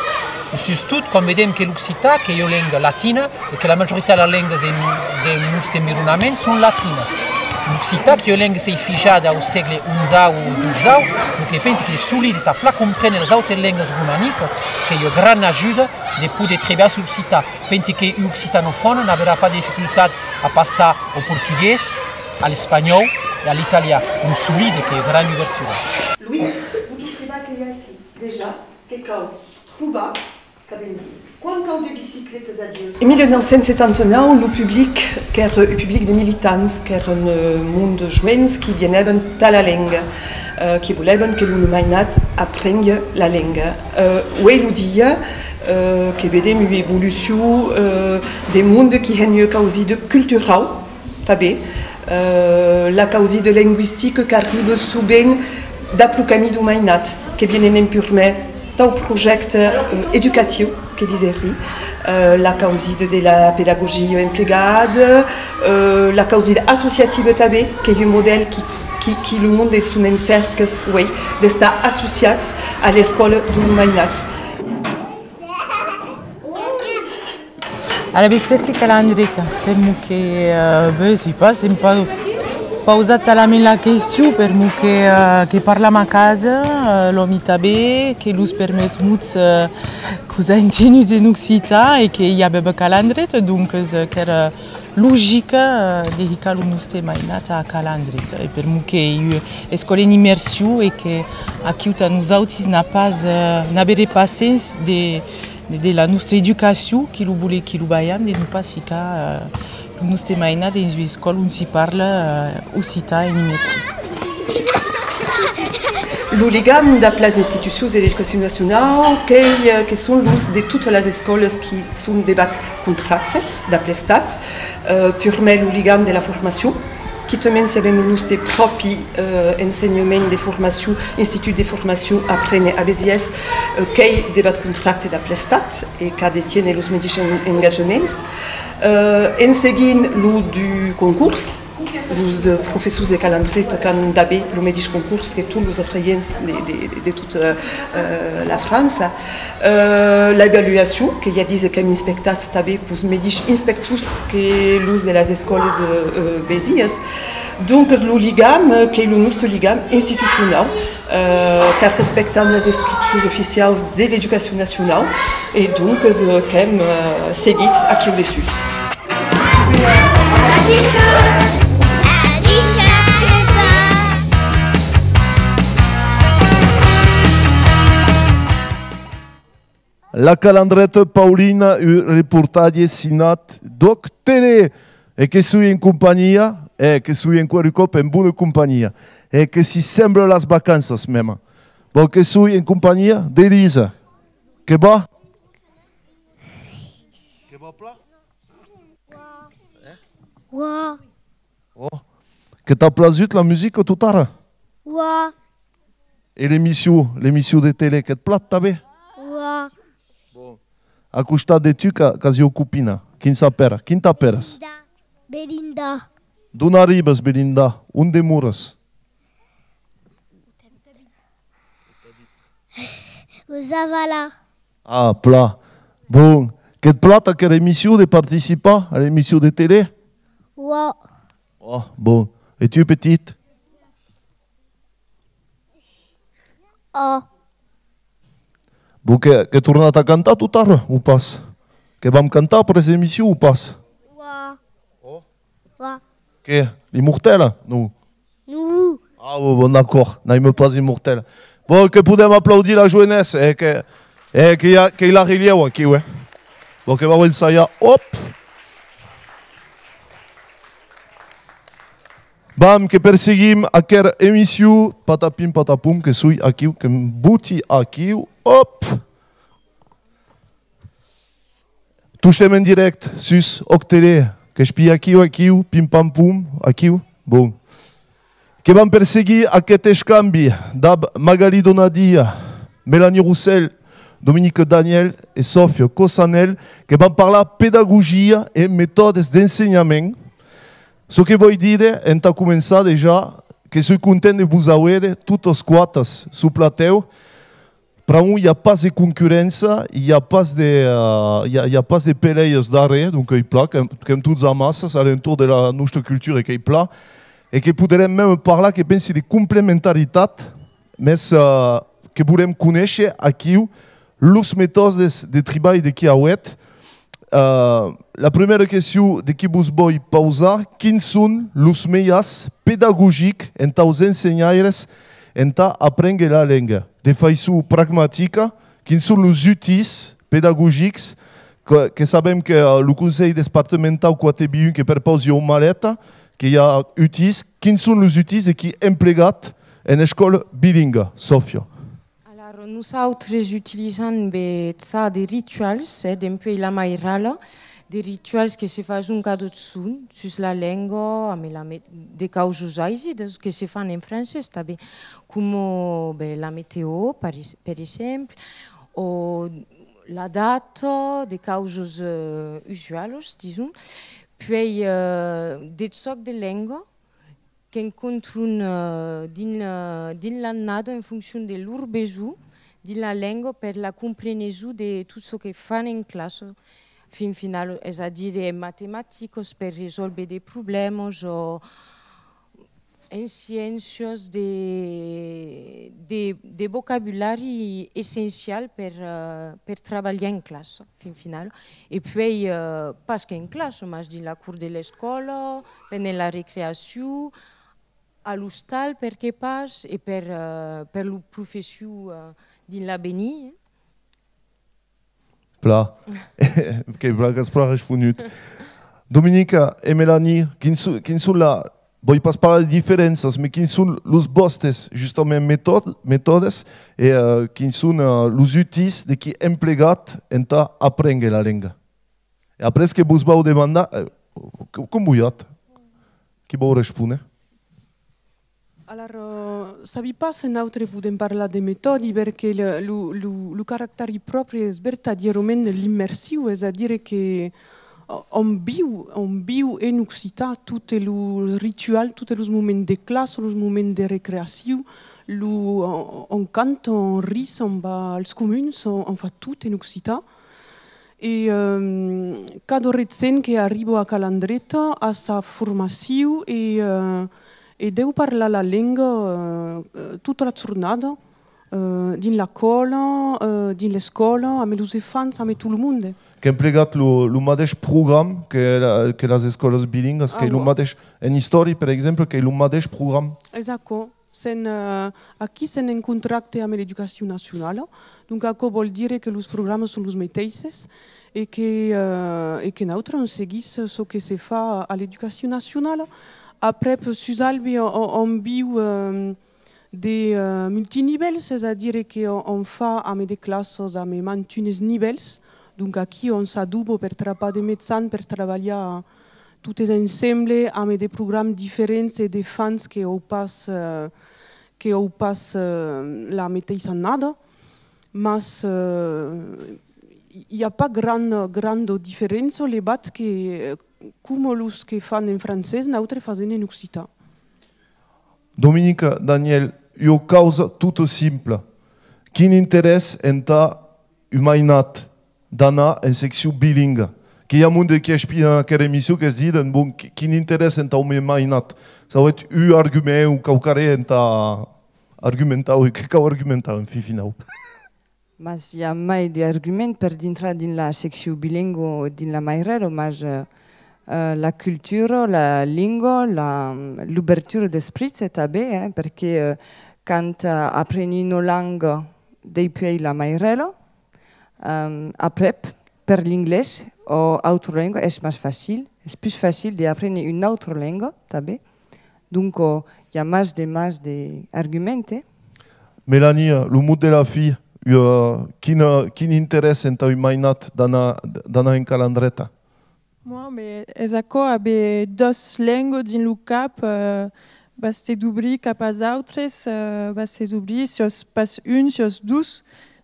Surtout, come vediamo che l'Occitan, che è la lingua latina, e che la maggiorità delle lingue del nostro environamento sono latine. L'Occitan, che è la lingua si è fijata al secolo XI o XII, donc penso che è solide per comprendere le altre lingue romaniche, che è una grande aiuta di poter lavorare sull'Occitan. Penso che l'Occitanofono non avrà pas de difficoltà a passare al portoghese, all'espagnolo e all'italiano. Un solide che è una grande apertura. Louis, vous trouvez qu'il y a ici déjà quelqu'un trouva En 1979, le public, qui est le public des militants, qui est un monde de jeunes qui viennent de la langue, qui voulaient que le mainat apprenne la langue. Oui, nous dit que vedem une évolution des mondes qui ont causé de culturel, la cause de linguistique qui arrive souvent d'appliquer du mainat, qui viennent purement d'un projet éducatif. Que disait la cause de la pédagogie employée, la cause associative tabé, qui est un modèle qui le monde est sous un cercle d'être associé à l'école du mainat. Alla perché calandretta, per me che si passa un po' pausata la questione per me che parliamo a casa, l'ho mita bene, che lui permette cosa intenu in Occitan e che io avevo calandretta, dunque che era logica di dedicare un nostro mainata a calandretta. E per me che io scuola in immersione e che aiuta nos autis n'a pas n'avere pazienza della nostra educazione, che lo vuole che lo baiam, di non passare le nostre mainate in una scuola dove si parla Occitan in immersione. L'Uligam da les institutions de l'éducation nationale, qui sont de toutes les écoles qui sont des contrats d'après Stat, purement l'Uligam de la formation, qui también avons nos propres enseignements de formation, instituts de formation apprennent à BZS, qui débat contrats d'après Stat et qui détiennent les médicins engagements. En seguint, le du concours. Les professeurs de calendrier ont d'abord le médic concours que tous les Africains de toute la France. L'évaluation, qu'il y a dit que inspectat pour les médics inspectus que l'us de les écoles bézies. Donc le ligam, qui est le nostre ligam institutionnel, qui respecte les instructions officielles de l'éducation nationale et donc qui est seguit à qui dessus. La calandretta Paulina, il reportaggio sinat doc tele e che sui in compagnia e che sui in cuoricop in buona compagnia e che si sembra las vacanzas mema. Bo che sui in compagnia de Lisa. Che ba? Che ba pla? Ouah. Oh. Que t'as plu la musique tout à l'heure? Ouah. Et l'émission de télé, que te plaît, t'as vu? Ouah. A costat de tu, quasi ocupina. Quin s'apera? Quin t'aperes? Belinda. D'on arribes, Belinda? Unde mures? Zavala. Ah, plat. Bon. Que te plaît à quelle émission de participer à l'émission de télé? Ouah. Oh, bon. Et tu es petite? Oh. Bon, que tornat a cantar tout à l'heure, ou pas? Que vam cantar après l'émission, ou pas? Ouah. Ouah. Que? L'immortel? Non. Nous. Ah, bon, d'accord. N'aime pas immortel. Bon, que podem applaudir la jeunesse, qu'il a relieu aquí, ouais. Bon, que va ensayar. Hop! Bam, que perseguim aquella émission, patapim patapum, que suis aquí, que buti aquí, hop! Touchem en direct, sus, octélé, que je pille aquí, pim pam pum, aquí, bon. Que vam perseguir aquest escambi d'ab Magali Donadia, Mélanie Roussel, Dominique Daniel et Sophie Cossanel, que vam parlar pédagogia et méthodes d'enseignement. Ce que vull dir, on a començat déjà, que suis content de vous avoir toutes les quatre sous plateau. Pour nous, il n'y a pas de concurrence, il n'y a pas de peleilles d'arrêt, donc il plaît, comme toutes les masses, à l'entour de la notre culture et qu'il plaît. Et que pourrem même parler que pense de complémentarité, mais que pourrem connaître aquí les méthodes de travail de Kiawet. La première question de qui vous voulez poser, quels sont les meilleurs pédagogiques en aux enseignants en apprendre la langue? De façon pragmatique, quels sont les outils pédagogiques que savons que le conseil départemental Coatebiun qui propose une mallette, qu'il y a outils, quels sont les outils qui sont employés en école bilingue, Sofia? Alors, nous autres utilisons des rituels, d'un peu la maïrala, des rituels qui se font cadeau de son, sur la langue, des causes que se font en français, comme la météo, par exemple, ou la date, des causes usuelles, disons. Puis des socs de langue qui rencontrent dans l'année en fonction de leur besoin de la langue pour la compréhension de tout ce qu'ils font en classe. Fin final, c'est-à-dire des mathématiques pour résoudre des problèmes, en sciences, des vocabulaires essentiels pour travailler en classe, fin final. Et puis, parce qu'en classe, moi je dis la cour de l'école, pendant la récréation, à l'hostal, pour que passe, et pour la profession de la bénie. Pla. Que blague sprache funut. Dominique et Mélanie, qui sont là? Voi pas parlar de diferences, mais quins sont les vostres justement méthodes et quins sont les outils de qui emplegat en apprendre la langue. Et après ce que vous vau demander, com vuiat? Qui vau répondre? Alors, savi pas se notre podem parlar de metodi perché le caractère propre è verdaderamente l'immersivo, c'est-à-dire che on viu en Occitan tous les rituels, tous les moments de classe, les moments de récréation, on cante, on rit, on va als communs, on fait tout en Occitan. Et cada recent que arrivo a Calandreta a sa formation et devo parlare la lingua tutta la giornata, din la cola, din le scuole, amb els infants, amb tot el món. Que emplegat le mateix programme que les escoles bilingues, que le mateix, en història, per exemple, que le mateix programme. Exacte. Aquí s'en un contracte amb l'educació nacional, donc això vol dir que els programes són els mateixos i que nosaltres seguim el que se fa a l'educació nacional. Après, sus Albi, on viu des multinivels, c'est-à-dire qu'on fait avec des classes avec 21 niveaux. Donc aqui on s'adoube per pas de médecins per treballar tous ensemble amb des programmes différents et des fans que ho pas la mateixa nada, mas il n'y a pas grande différence les bat que comme los que fan en français nosaltres fazem en occitan. Dominique, Daniel, io causa tutto simple. Quin interès en ta humanat d'anar en secció bilingue? Que hi ha un de qui explica en aquesta emissió que es dit, bon, quin interès en ta humanat? Ça va être un argument ou qualquer en ta argumentar ou que cau argumentar en fi final. Mas hi ha mai d'argument per dintre din la secció bilingue din la Mairero, mas la cultura, la lingua, l'ouverture d'esprit, c'est bé, perquè quand apprenem una langue depuis la Mairero, après, per l'anglès ou autre langue, és més fàcil. És plus facile d'apprendre une autre langue, també. Donc, il y a más d'arguments. Mélanie, le mot de la fille, quin interès en ta humanat d'anar en calandreta? Moi, mais exaco avait dos langues din le cap, baste d'obrir cap als autres, baste d'obrir si os pas une, si os dos.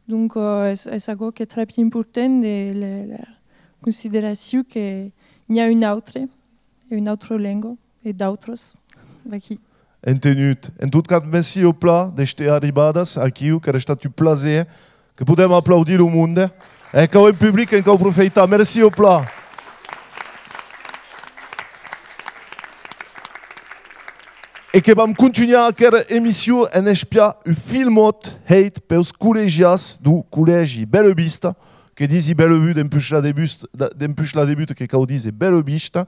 Donc, c'est algo que est très important de la considération qu'il y a une autre langue et d'autres aqui. Entenut. En tot cas, merci au plat d'estar arribades aquí, que ha estat un plaisir, que podem aplaudir el monde, et que el public en cau profita. Merci au plat. E que vam continuar aquesta emissió en espiar un filmot heit pels col·legiats du Col·legi Bellevista, que disi Bellevue d'empuix la debut, que cau dise Bellevista,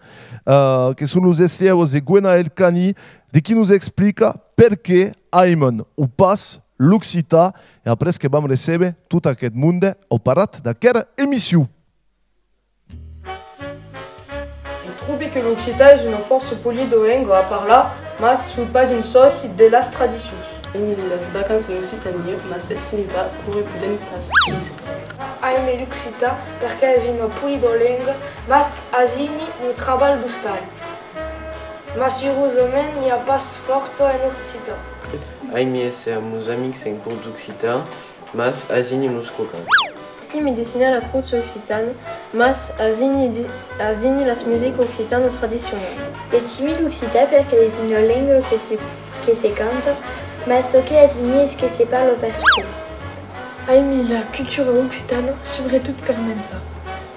que són los estius de Gwenaël Cani, de qui nous explica per què aimen o pas l'occità, e après que vam recebre tot aquest monde au parat d'aquesta emissió. Je trouve que l'occitan est une force polydolingue à part là, mais ce n'est pas une sauce de las traditions. Les vacances en Occitanie, mas estimita pourrait poder pas. Aime l'occitan perché è una polydolingue, mas asini no trabalho do style. Mas heureusement, il n'y a pas force en occitan. Aime ser meus amics en cours d'occitan, mas asini nos cocan. Estime dessiner la course occitane, mas asini las musiques occitanes traditionnelles. Estime l'occitan perché è una lingua che si canta, ma ce che asini è che si parle pas trop. Aime la culture occitane, surtout per mensa,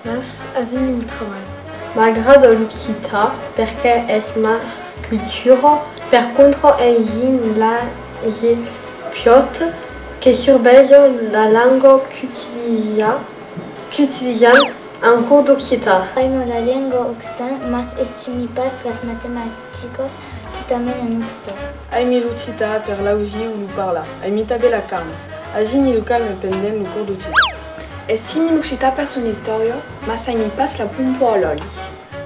mas asini un travail. M'agrada l'occitan perché è ma cultura, per contro asini la piot che surveille la langue qu'utilisant en cours d'occitan. Aime la lingua occitane, mas estime pas las matemáticas que também en occitan. Aime l'occitan per l'ausi où nous parla. Aime tabe la calme. Agini le calme pendant le cours d'occitan. Estime l'occitan per son historia, mas aime pas la pompoaloli.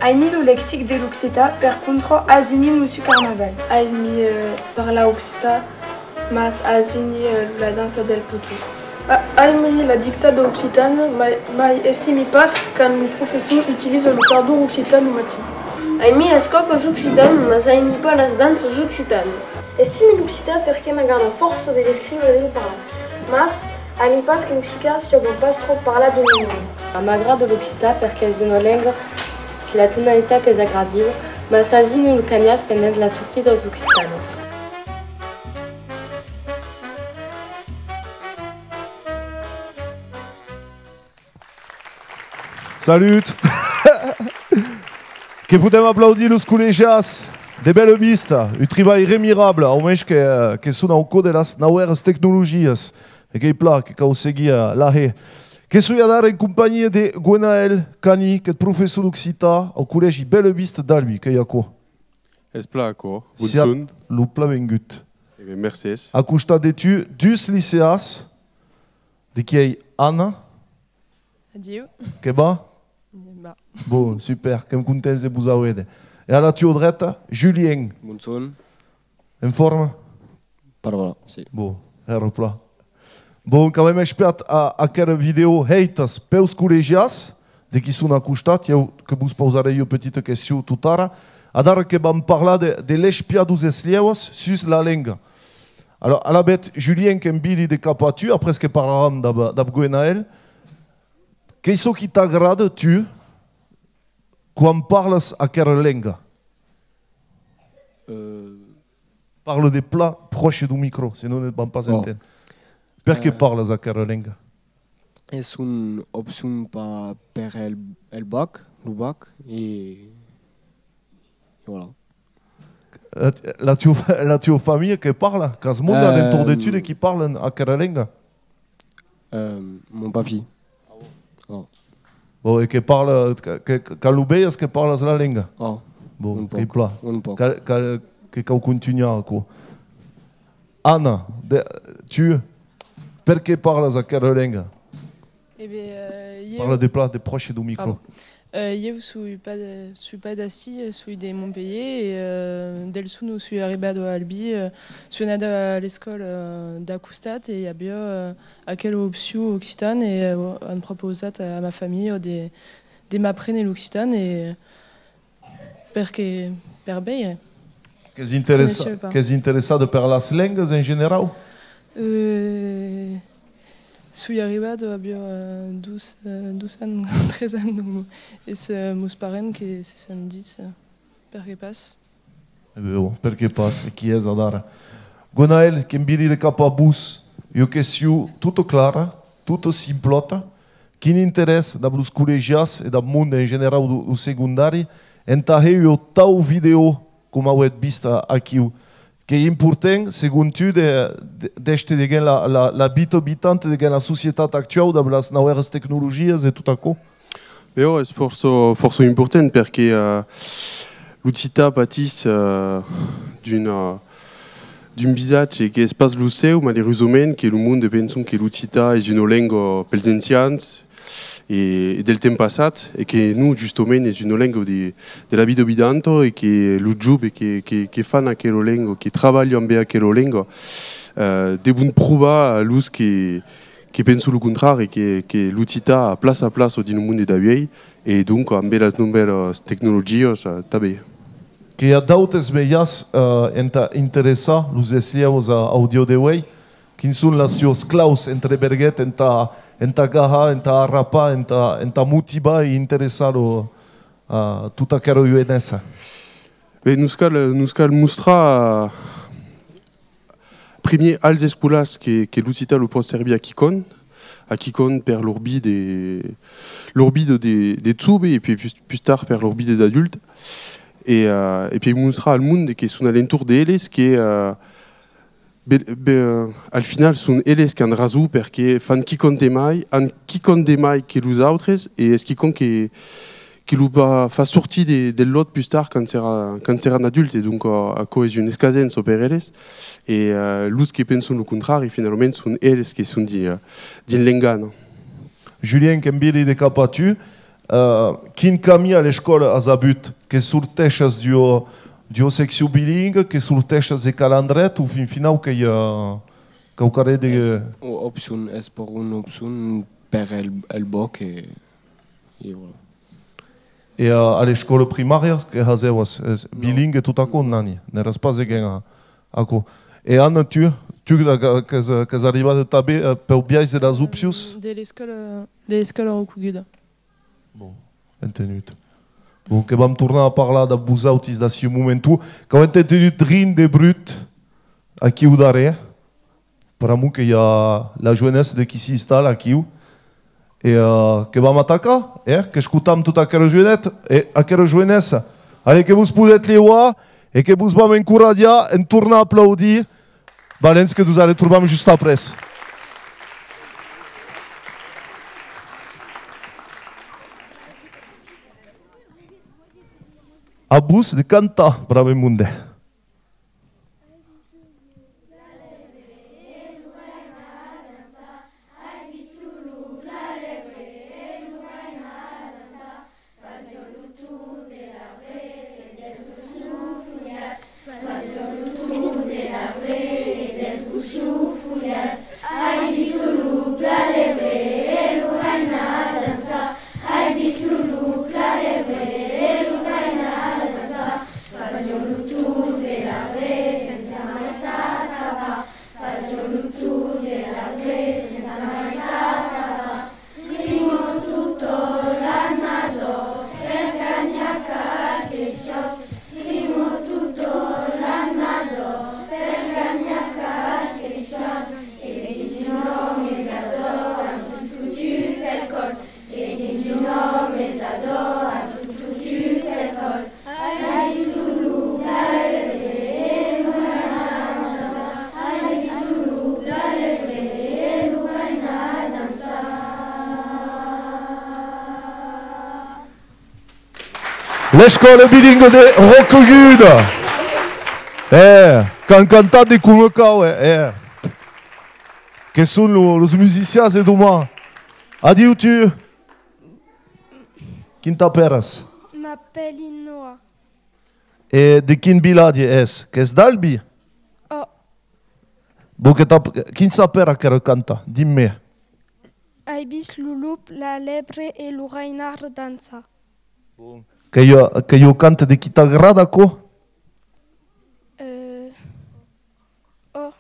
Aime le lexique de l'occitan, per contro asini musu carnaval. Aime parla occitan, mas asini la danse del putu. Aime la dictade occitane, mais estime pas quand le professeur utilise le cardo occitan au matin. Aime las cocos occitanes, mas aime pas las danses occitanes. Estime l'occitan perché m'agrada forza de l'escrire e de parlar. Mas aime pas que l'occitan si on pas trop parla de nous. M'agrada l'occitan perché è una lingua che la tonalità è aggradiva, mas asini le canias pendant la sortie dos occitanos. Salut. Que podem aplaudir los col·legiats de Bellevista, un treball remirable, almenys que són au cor de les noves tecnologies, aquell pla que cau seguir la Que sou dar en companyia de Gwenaël Cani, que és professor d'occità au Col·legi Bellevista d'Albi, que hi ha co. És pla co, bon són. Lo pla vengut. Merci. A costat de tu, dus liceats, de qui hi Anna. Adieu. Que va? Bah. Bon, super, que contents de vous avoir. Et à la tua dreta, Julien. Bonson. En forma? Parla, sí. Bon, aeropla. Bom, că avem expert a care video haters peus colegias, de qui sont accostat, eu que vous poserez une petite question tout tard, adar que vam parlar de l'espia dos eslieues sus la lenga. Alors, à la bête, Julien Kembili de Capatu, après ce que parlarem d'Abguenael, qu'est-ce qui t'agrade, tu, quand parles à quelle lenga? Parle des plats proches du micro, sinon ne va pas entendre. Pourquoi parles à quelle lenga? Es una opción para el bac, et voilà. La tua famille qui parle, quel monde à l'entour d'études qui parle à quelle langue? Mon papy. Oh. Bon, et qui parle, quand l'oublie, est-ce que parle la langue? Oh. Bon, qui plat. Que continue quoi. Anna, tu, pourquoi parles à quelle langue? Eh bien, parle des plats des proches du micro. Je suis pas d'assis, je suis de Montpellier et del sud je suis arrivé à Albi, je suis allé à l'école d'Acoustat et il y a bien à quelle option occitane et on proposait à ma famille de m'apprendre l'occitane et perché per bene. Qu'est-ce intéressant per las langues en général? Je suis arrivé à 12 ans, 13 ans, et c'est mon parent qui se dit perché passe. Perché passe, qui est Zadara? Gonael, qui mbiri de capabus, une question toute claire, toute simplota, qui m'intéresse dans les collégias et dans le monde en général du secondaire, en taheu une tau vidéo, comme vous avez vu ici, qui est important, selon tu, d'être la bite habitante de la société actuelle, dans les nouvelles technologies et tout à coup? C'est force important parce que l'Ucita pâtisse d'un visage qui espace luceu, malheureusement, que le monde pense que l'Ucita est une langue pour les anciens et del temps passé, et que nous, justement, est une langue de la vie habitante et que le job qui font à quelle langue, qui travaillent avec quelle langue, devono prouver à l'us qui pensent le contraire et que l'Ucita a place à place dans le monde d'aujourd'hui et donc avec les nouvelles technologies, tabe. Que a d'autres veias interessa los esliaus audio de way, quins són les seus claus entre berguet enta gaha, enta arrapa, enta motivar e interessar tota aquela uenessa. Nous cal mostrar primer als escolas que l'Ucita lo pot servir a Kikon per l'orbide de tube et puis plus tard per l'orbide d'adultes. Et puis mostrar al monde que sont alentour d'elles que al final sont elles qui han rasu perquè fan Kikon de mai que los autres et est Kikon que lo va fa sortir de lot plus tard quand seran adultes et donc a cohesion escasen per elles et los qui pensent le contraire finalement sont elles qui sont din l'engano. Julien Kembili de Capatu, quin camí a l'escola has abut que sorteixes dio secció bilingue, que sorteixes de calendret ou fin final que ho carré de... Option, és per una opció per el boc et voilà. Et a l'escola primària que haseues bilingue tot a con nani, n'eres pas again a co. Et Anna, tu que has arribat a taber per biais de les opcions? De l'escola recoguda. Bon, entenut. Bon, que vam tornar a parlar de vosaltres d'ací un momentu, que hem entenut rin de brut aquí au darrer, per amunt que hi ha la jovenesa de qui s'hi installa aquí, et que vam atacar, que escoltam tota aquella joveneta, et aquella jovenesa. Allez, que vous podeu leuar, et que vous vam encoratjar en tornar a aplaudir, valents que nous allons trobar just après. Abus de cantar para o mundo. Ai, L'escola bilingue de Roccogud. Quand canta de Kumekau, que sont les musiciens de demain. Adieu-tu. Qui t'appelles? M'appelle Inoa. Et de quin village est? Que est d'Albi? Oh. Bon, qui s'appelle que canta? Dis-moi. Aibis Lulup, la Lebre et l'Urainar dansa. Que yo cante de qui t'agrada, quoi? Oh.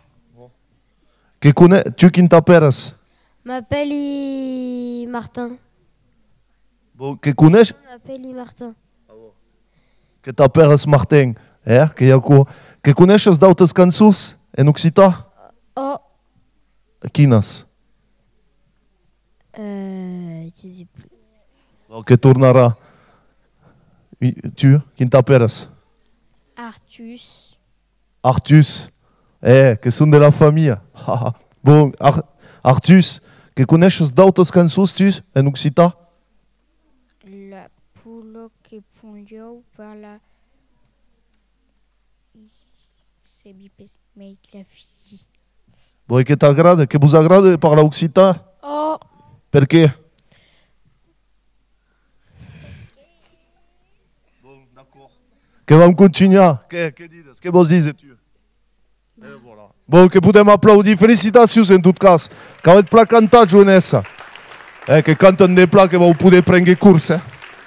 Que connais tu qui t'appelles? M'appelle Martin. Bon, que connais? M'appelle Martin. Que t'appelles Martin? Que ya quoi? Que connais d'autres cançons en occitan? Oh. Quines? Je sais plus. Que tournera. Tu, qui t'appelles? Artus. Artus. Que sont de la famille. Bon, Artus, que connais d'autres cançons tu en occitan? La poule qui pondait par la... C'est bipes, mais la fille. Bon, et que t'agrade, que vous agrade parler occitan? Oh. Perché? Bon, d'accord. Que vam continuer? Que dites? Que vous dites-tu? Voilà. Bon, que podem applaudir. Félicitations en tout cas. Que avete pla cantat, jeunesse. Que canten des plats que vous pouvez prendre course.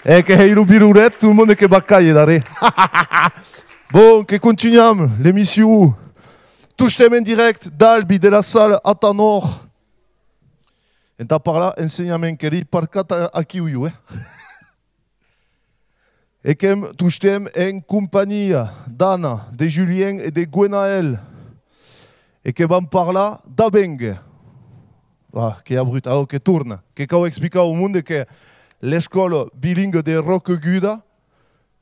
Que hay le birouret, tout le monde que va cailler d'arrêt. Bon, que continuons l'émission. Touche-thème en direct d'Albi de la salle Atanor. Et t'as parlé enseignement que dit par quatre à qui oui. Et que touche-thème en compagnie d'Anna, de Julien et de Gwenaël. Et que vam parler d'Abeng. Qui est brut, que tourne. Que quand expliquer au monde que l'école bilingue de Roccogud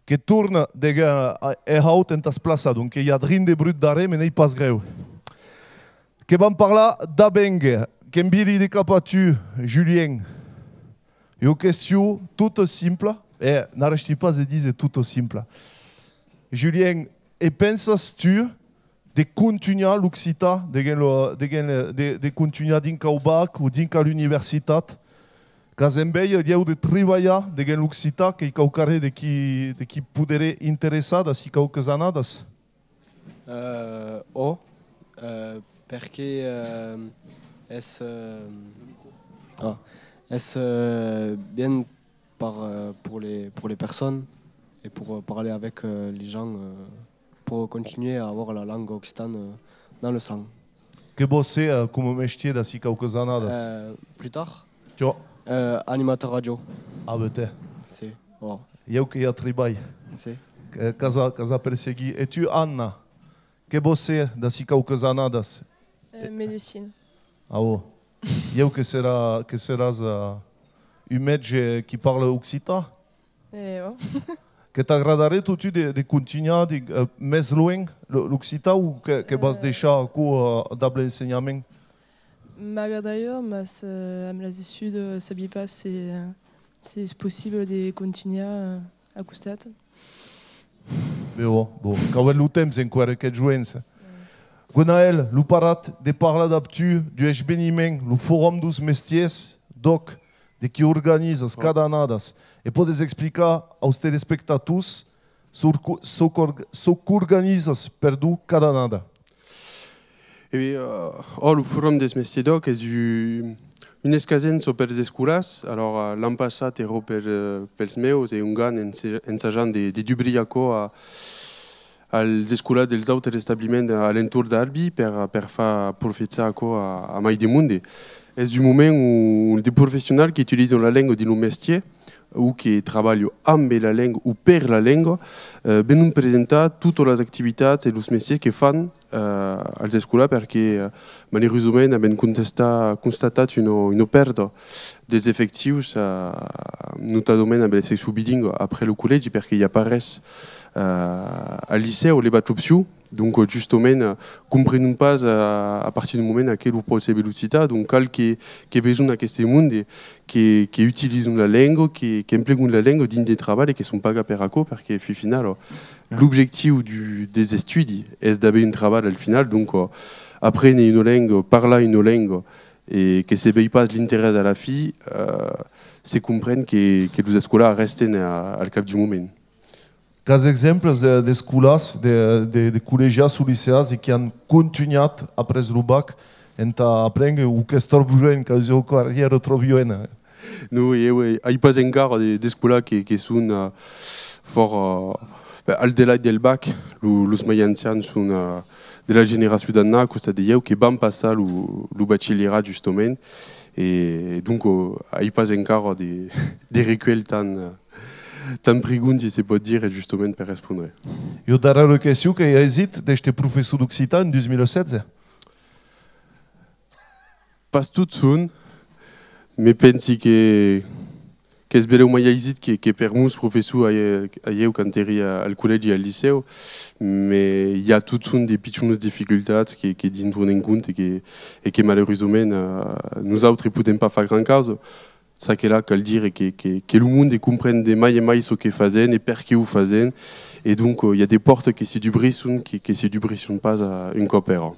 que tourne de haut en tas plaça. Donc il y a rien de brut d'arrêt, mais n'est pas greu. Que vam parler d'Abeng. Kembiri de capatu, Julien. Une question toute simple. Et n'arrête pas de dire toute simple. Julien, et penses-tu de continuer l'Occitan, de continuer dinca au bac ou dinca l'université? Quand il y a de travailler de l'Occitan, qui est de qui pourrait intéresser dans quelques années? Parce que est-ce bien pour les personnes et pour parler avec les gens pour continuer à avoir la langue occitane dans le sang. Que bosser comme métier d'ici quelques années? Plus tard? Tu vois? Animateur radio. Ah ben t'es. C'est. Oh. Il y a qui a travaillé. C'est. Casa persegui. Et tu Anna? Que bosser d'ici quelques années? Médecine. Ah ouais. Il y a que seras un médecin qui parle occitan? Que t'agradarait tout de continuer de mais loin l'occitan ou que vas déjà dans l'enseignement? M'agradaria, mas amb les études sabia pas si c'est possible de continuer à costat. Mais bon, quand le temps c'est encore que jouer. Gwenaël, nous parat de parler d'abtu du esbeniment, le forum dos métiers, doc, de qui organise cada année. Et pour des explicar aux téléspectateurs ce qu'organise perdu cada année. Et le forum des métiers doc est une escasen sur les écoles. Alors l'an passé, era pels meus et un gan ensajant de Dubriaco als escoles dels autres establiments a l'entorn d'Albi per faire profiter a mai de monde. És du moment où des professionnels qui utilisent la langue de nos métiers ou qui travaillent amb la langue ou per la langue venen presentar toutes les activitats et les métiers que fan als escoles perquè malheureusement hem constatat una pèrdua des efectius notamment amb la secció bilingue après le col·legi perquè hi ha pas res al liceu les bat l'opció Donc, justement, comprenons pas à partir du moment à quel point c'est velocità, donc cal qui est besoin à ce monde, qui utilisent la langue, qui emploient la langue dans des travaux et qui sont pas per acco, parce que au final, l'objectif des études est d'avoir un travail au final, donc apprendre une langue, parler une langue, et que ce n'est pas l'intérêt à la fille, c'est comprendre que les écoles restent au cap du moment. Cas exemples d'escoles, de col·legiats ou liceats que han continuat après le bac a aprendre o que es troben que jo carriera trobiona. No, hi ha pas encara d'escoles que són fort al delà del bac, els mai ancians són de la generació d'anna a costat de lleu que van passar el batxillerat justament et donc hi ha pas encara de recull tan preguntes, si se pot dir, justament per respondre. I o darrera qüestió que hi ha dit d'este professor d'occità en 2016? Pas tots són, me pensi que es beleu mai dit que per molts professors aieu quan eri al col·legi i al liceu, me hi ha tots són de pitjones dificultats que dins en compte i que malheureusament nosaltres podem pas fer gran cosa. Ça que là cal dire que le monde comprenne de mai et mai ce que faisaient et per qui ho faisaient et donc il y a des portes que c'est du brisson que c'est du brisson pas à une coopéra.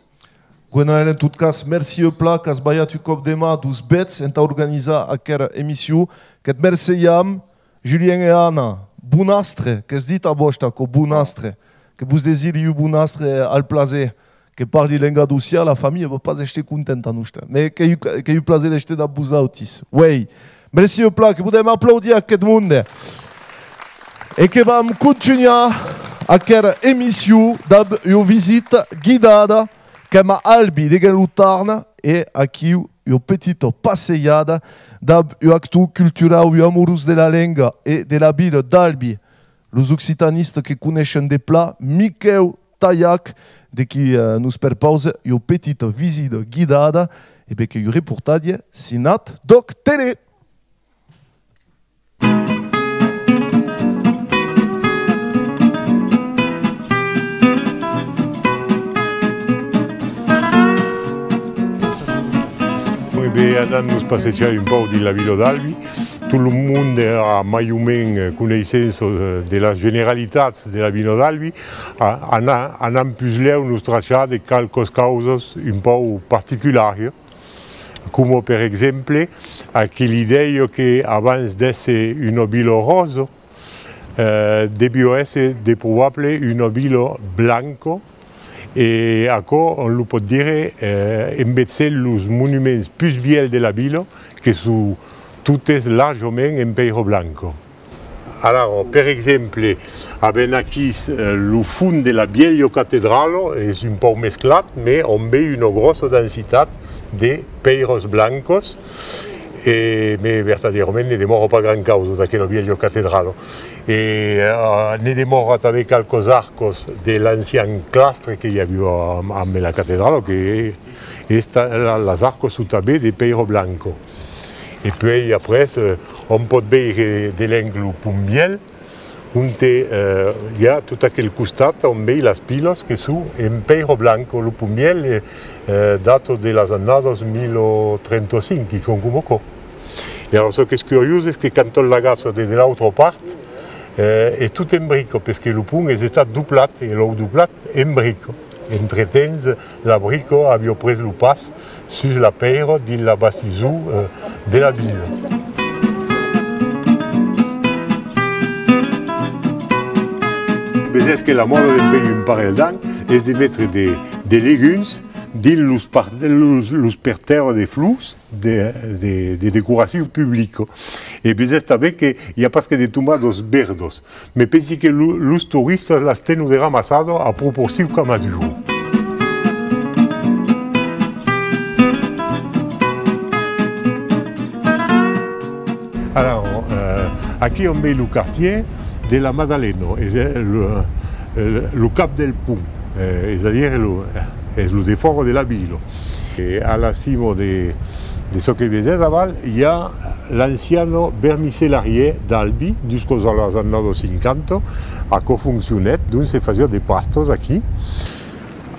Gwenaël, en tout cas, merci au plat qu'as baiat u cop de mà dus bets en organitzar aquesta emissió que et merceiam Julien et Anna bonastre que es dit a vostra co bonastre que vos desiriu bonastre al plaser que parli lenga dossier, la famille va pas estar contenta nostra, mais que eu plaser d'estar da vos autis. Oui, merci au plat que podem applaudir aquest monde et que vam continuar aquesta emissió d'una visita guidada que ma Albi de Lutarna e aqui una petita passejada d'un acte cultural e amorós de la lengua e de la ville d'Albi. Los occitanistes que coneixen de pla, Miquel Tayac, de qui nous perpose une petite visite guidada et bien que reportage Sinat Doc Télé. Noi anant nos passejar un poc de la vila d'Albi, tot el món ha mai o menys coneixença de les generalitats de la vila d'Albi, anant plus leu nos tracciar de qualques causes un poc particulars, com per exemple l'idea que abans d'ésser una vila rosa, debió ser de probable una vila blanca. Et encore, on peut dire, embêter les monuments plus vieux de la ville, qui sont tous largement en pierre blanche. Alors, par exemple, avec ici, le fond de la vieille cathédrale est un peu mesclé, mais on voit une grosse densité de pierres blanches. Mais verdaderament ne demora pas gran causa d'aquella vieille cathédrale. Et ne demora també quelques arcos de l'ancien clastre que hi havia amb la cathédrale, que les arcos sont també de pierre blanche. Et puis après, on peut veure de l'angle Pumbiel, on hi ha tot aquell costat on veia les piles que són en pierre blanche. El Pumbiel data de les années 1035, qui sont comme ça. Et alors, ce qui est curieux, c'est que quand on l'agace de l'autre part, est tout en brique, parce que le pont est doublé et l'eau doublé en brique. Entre-temps, la brique avait pris le pas sur la pierre de la bastison de la ville. Mais est-ce que la mode d'un pays un parell d'any est de mettre des légumes dins les parterres de flous de décorations publiques. Et bien c'est avec qu'il n'y a pas que des tomates verdes, mais pense que les touristes les tenen ramassades à proportion comme à Maduro. Alors, ici on met le quartier de la Madeleine, le cap del Pont, c'est-à-dire le défort de la ville. Et à la cime de ce que vous êtes avant, il y a l'ancien vermicellarier d'Albi, jusqu'aux années 50, qui fonctionnait, donc se faisaient des pastos ici.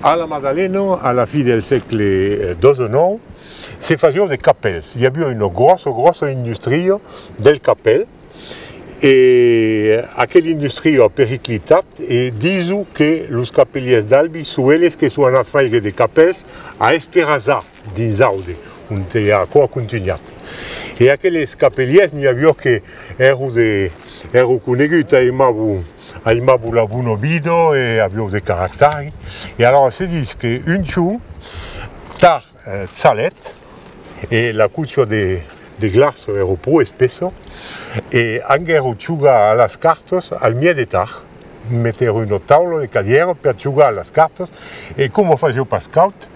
à la Maddalena, à la fin del segle XIX, si facevano dei cappelli. Il y avait une grosse industrie del cappell. E aquella industria ha periclitat e disu che los capelliers d'Albi su elles che sono anat fare de capells a esperasar dins Aude, on te ha continuat. E aquelles capelliers n'hi havia che ero conegut aimabu la buono vido e avevo dei caratteri. E allora si dice che un giorno, tar zalet, e la cuccia de glace ero pro spesso e anche ero giocare alle carte al mio età. Mettere un tavolo di cadiero per giocare alle carte e come facevo per scout,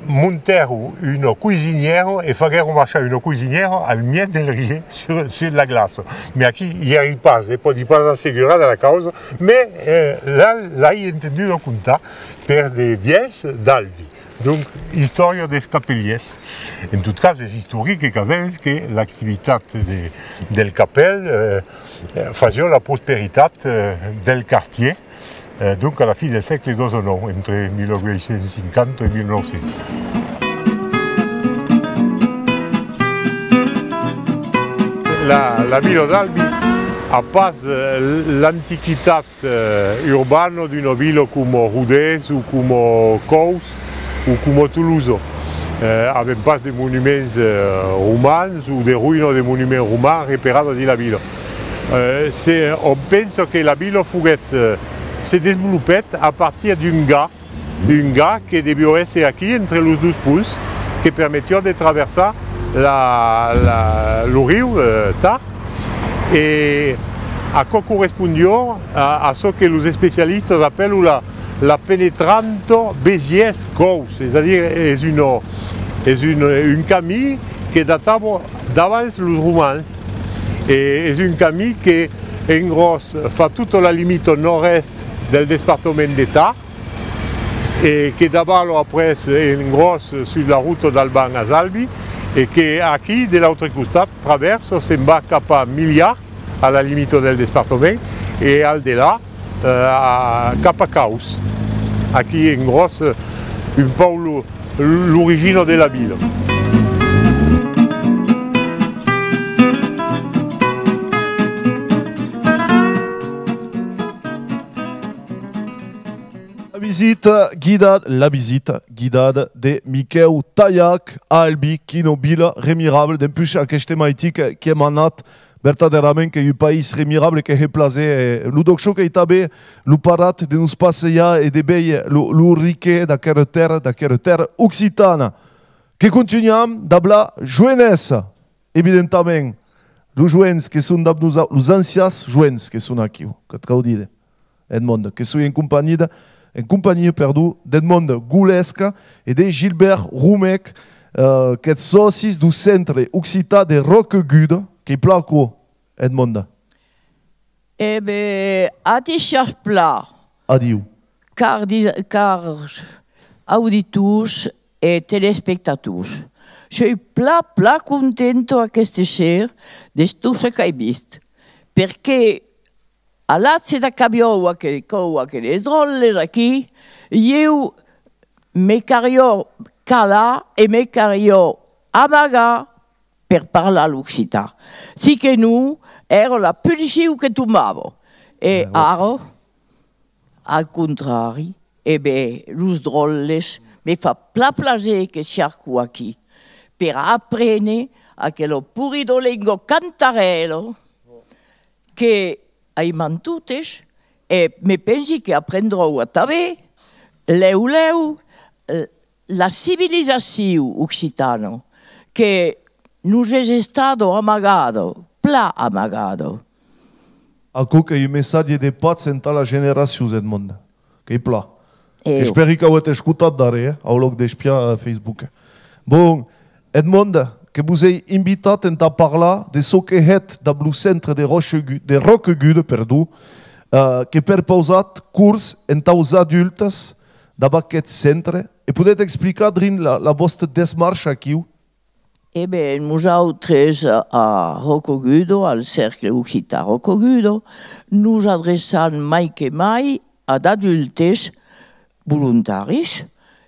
montero un cuisiniero e facevo marciare un cuisiniero al mio delirio sulla glace. Ma qui n'y arrive pas, e poi pas assegurar della causa, ma l'hai entenduto contare per dei vies d'Albi. Donc, histoire des capelliers. En tout cas, c'est historique quand même que l'activité del capel faisait la prospérité del quartier, donc à la fin du siècle XIX, entre 1850 et 1900. La ville d'Albi a pas l'antiquité urbaine d'une ville comme Rodez ou comme Cous ou comme Toulouse, avec pas de monuments romains ou des ruines de monuments romains repérés dans la ville. On pense que la ville s'est développée à partir d'un gars qui devait être ici entre les deux pouces, qui permettait de traverser le rio Tar et à quoi correspondait à ce que les spécialistes appellent la pénétrante Béziers Cous, c'est-à-dire une camille qui datait d'avant les Romains. Et c'est une camille qui en gros fait toute la limite nord-est du département d'État et qui d'abord après en gros sur la route d'Alban à Albi et qui ici de l'autre côté traverse, s'en va à Milliars à la limite du département et al-delà à Capacaus. Ici, en gros, un peu l'origine de la ville. La visite guidada de Miquel Taillac a Albi, Kinobila, remirable, d'un plus à Keshtemaitik qui est manat. Verdaderament que le pays remirable que est placé, le docteur qui est abé, le parat de nous passer et de veiller le riche d'aquelle terre occitane. Que continuons d'abla jeunesse, évidemment, les jeunes qui sont les anciens jeunes qui sont ici, que tu as dit, Edmond, qui sont en compagnie d'Edmond Goulesca et de Gilbert Roumek, qui sont socis du centre occitan de Roquegude, qui placo, Edmond? Eh bien, à tes plat. Adieu. Car auditeurs et téléspectateurs, je suis plat contento aquesta sera de tout ce que j'ai vu. Perché alla da cabioa che les drôles aquí, io me cario cala e me cario amaga per parlar l'occitan. Si que nous, era la punició que tomava. E ara, al contrari, e bé, los drolles me fa plaser que xarco aquí, per aprendre aquello purido lengo cantarello que ai mantutes, e me pensi que aprendrò a també leu la civilizzació occitana, que nos è stato amagato, amagato. Acum că e mesaj de pace în la generație, Edmond. Că e pla. Sper că au te escutat, dar au loc de spia Facebook. Bun, Edmond, que vous avez invitat a parlar de ce que est dans le centre de Roquegude, que perposat curs entre os adultes dans aquest centre. Et peut-être explicar la vostra démarche aquí? Eh bien, nosaltres a Roquegude, al Cercle Occità Roquegude, nous adreçons mai que mai a d'adultes voluntaris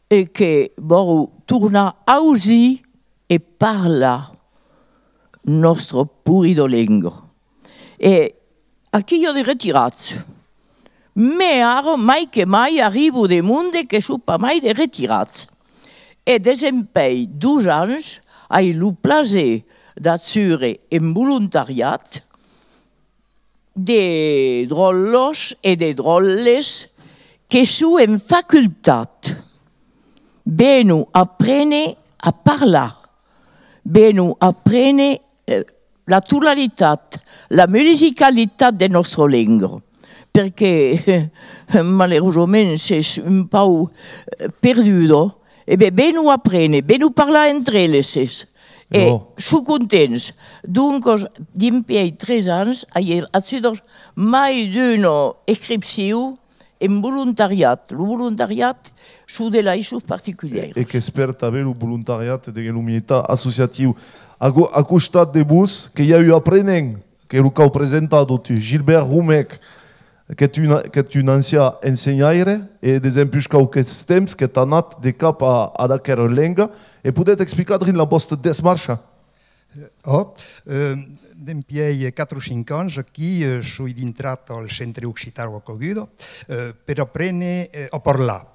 e che vogliono tornare così e parlare il nostro purido lingo. E a chi io di ritirarsi, ma mai che mai arrivo dei mondi che sono mai di ritirarsi. E desempei 2 anni hai il piacere d'assurare in volontariat dei drollos e dei drolles che sono in facoltà. Vengono a apprendere a parlare, vengono a apprendere la tonalità, la musicalità del nostro lingo, perché malheureusamente c'est un po' perduto. E beh, vengono a apprendere, vengono a parlare entre elles. E sono contenti. Dunque, dimpiei 3 anni, ho mai d'una iscrizione in volontariat. Il volontariat su delle isole particolari. E che spera avere il volontariat dell'unità associativa. A costat de bus, che io apprendendo, che ho presentato tu, Gilbert Rumec, che è un ancien insegnante, e ad esempio, che temps che è nato di capo ad aquella lingua, e potete spiegare la vostra desmarcia? Depuis 4 o 5 anni, qui sono entrato al centro occitano a Cogudo per apprendere a parlare.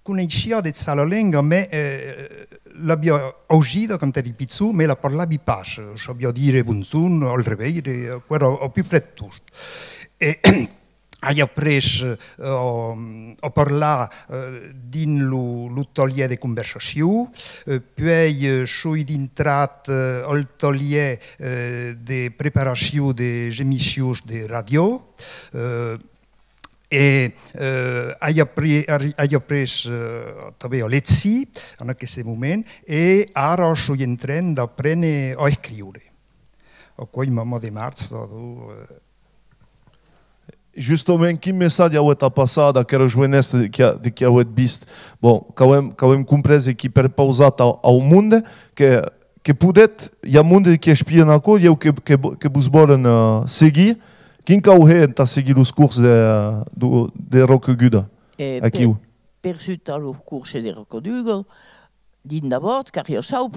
Conoscevo la lingua, ma l'abbiamo audita quando ero piccolo, ma la parlavo pas. Sapevo dire buongiorno, al reveille, quello più presto. Ho appreso a parlare nell'atelier di conversazione, poi sono entrato all'atelier di preparazione delle emissioni di radio e ho appreso a lezioni in questo momento e ora sono entrato a apprendere a scrivere. Poi il mese di marzo Justement, quel message avete passato a quella giovanezza che avete visto? Bon, che avete compreso che per pausare al mondo, che potete, il y a mondo che spiegano ancora, io che vi vogliono seguire, chi avete seguito il corso di Rocco Guda? Per il corso di Rocco Guda, d'abord, car io so,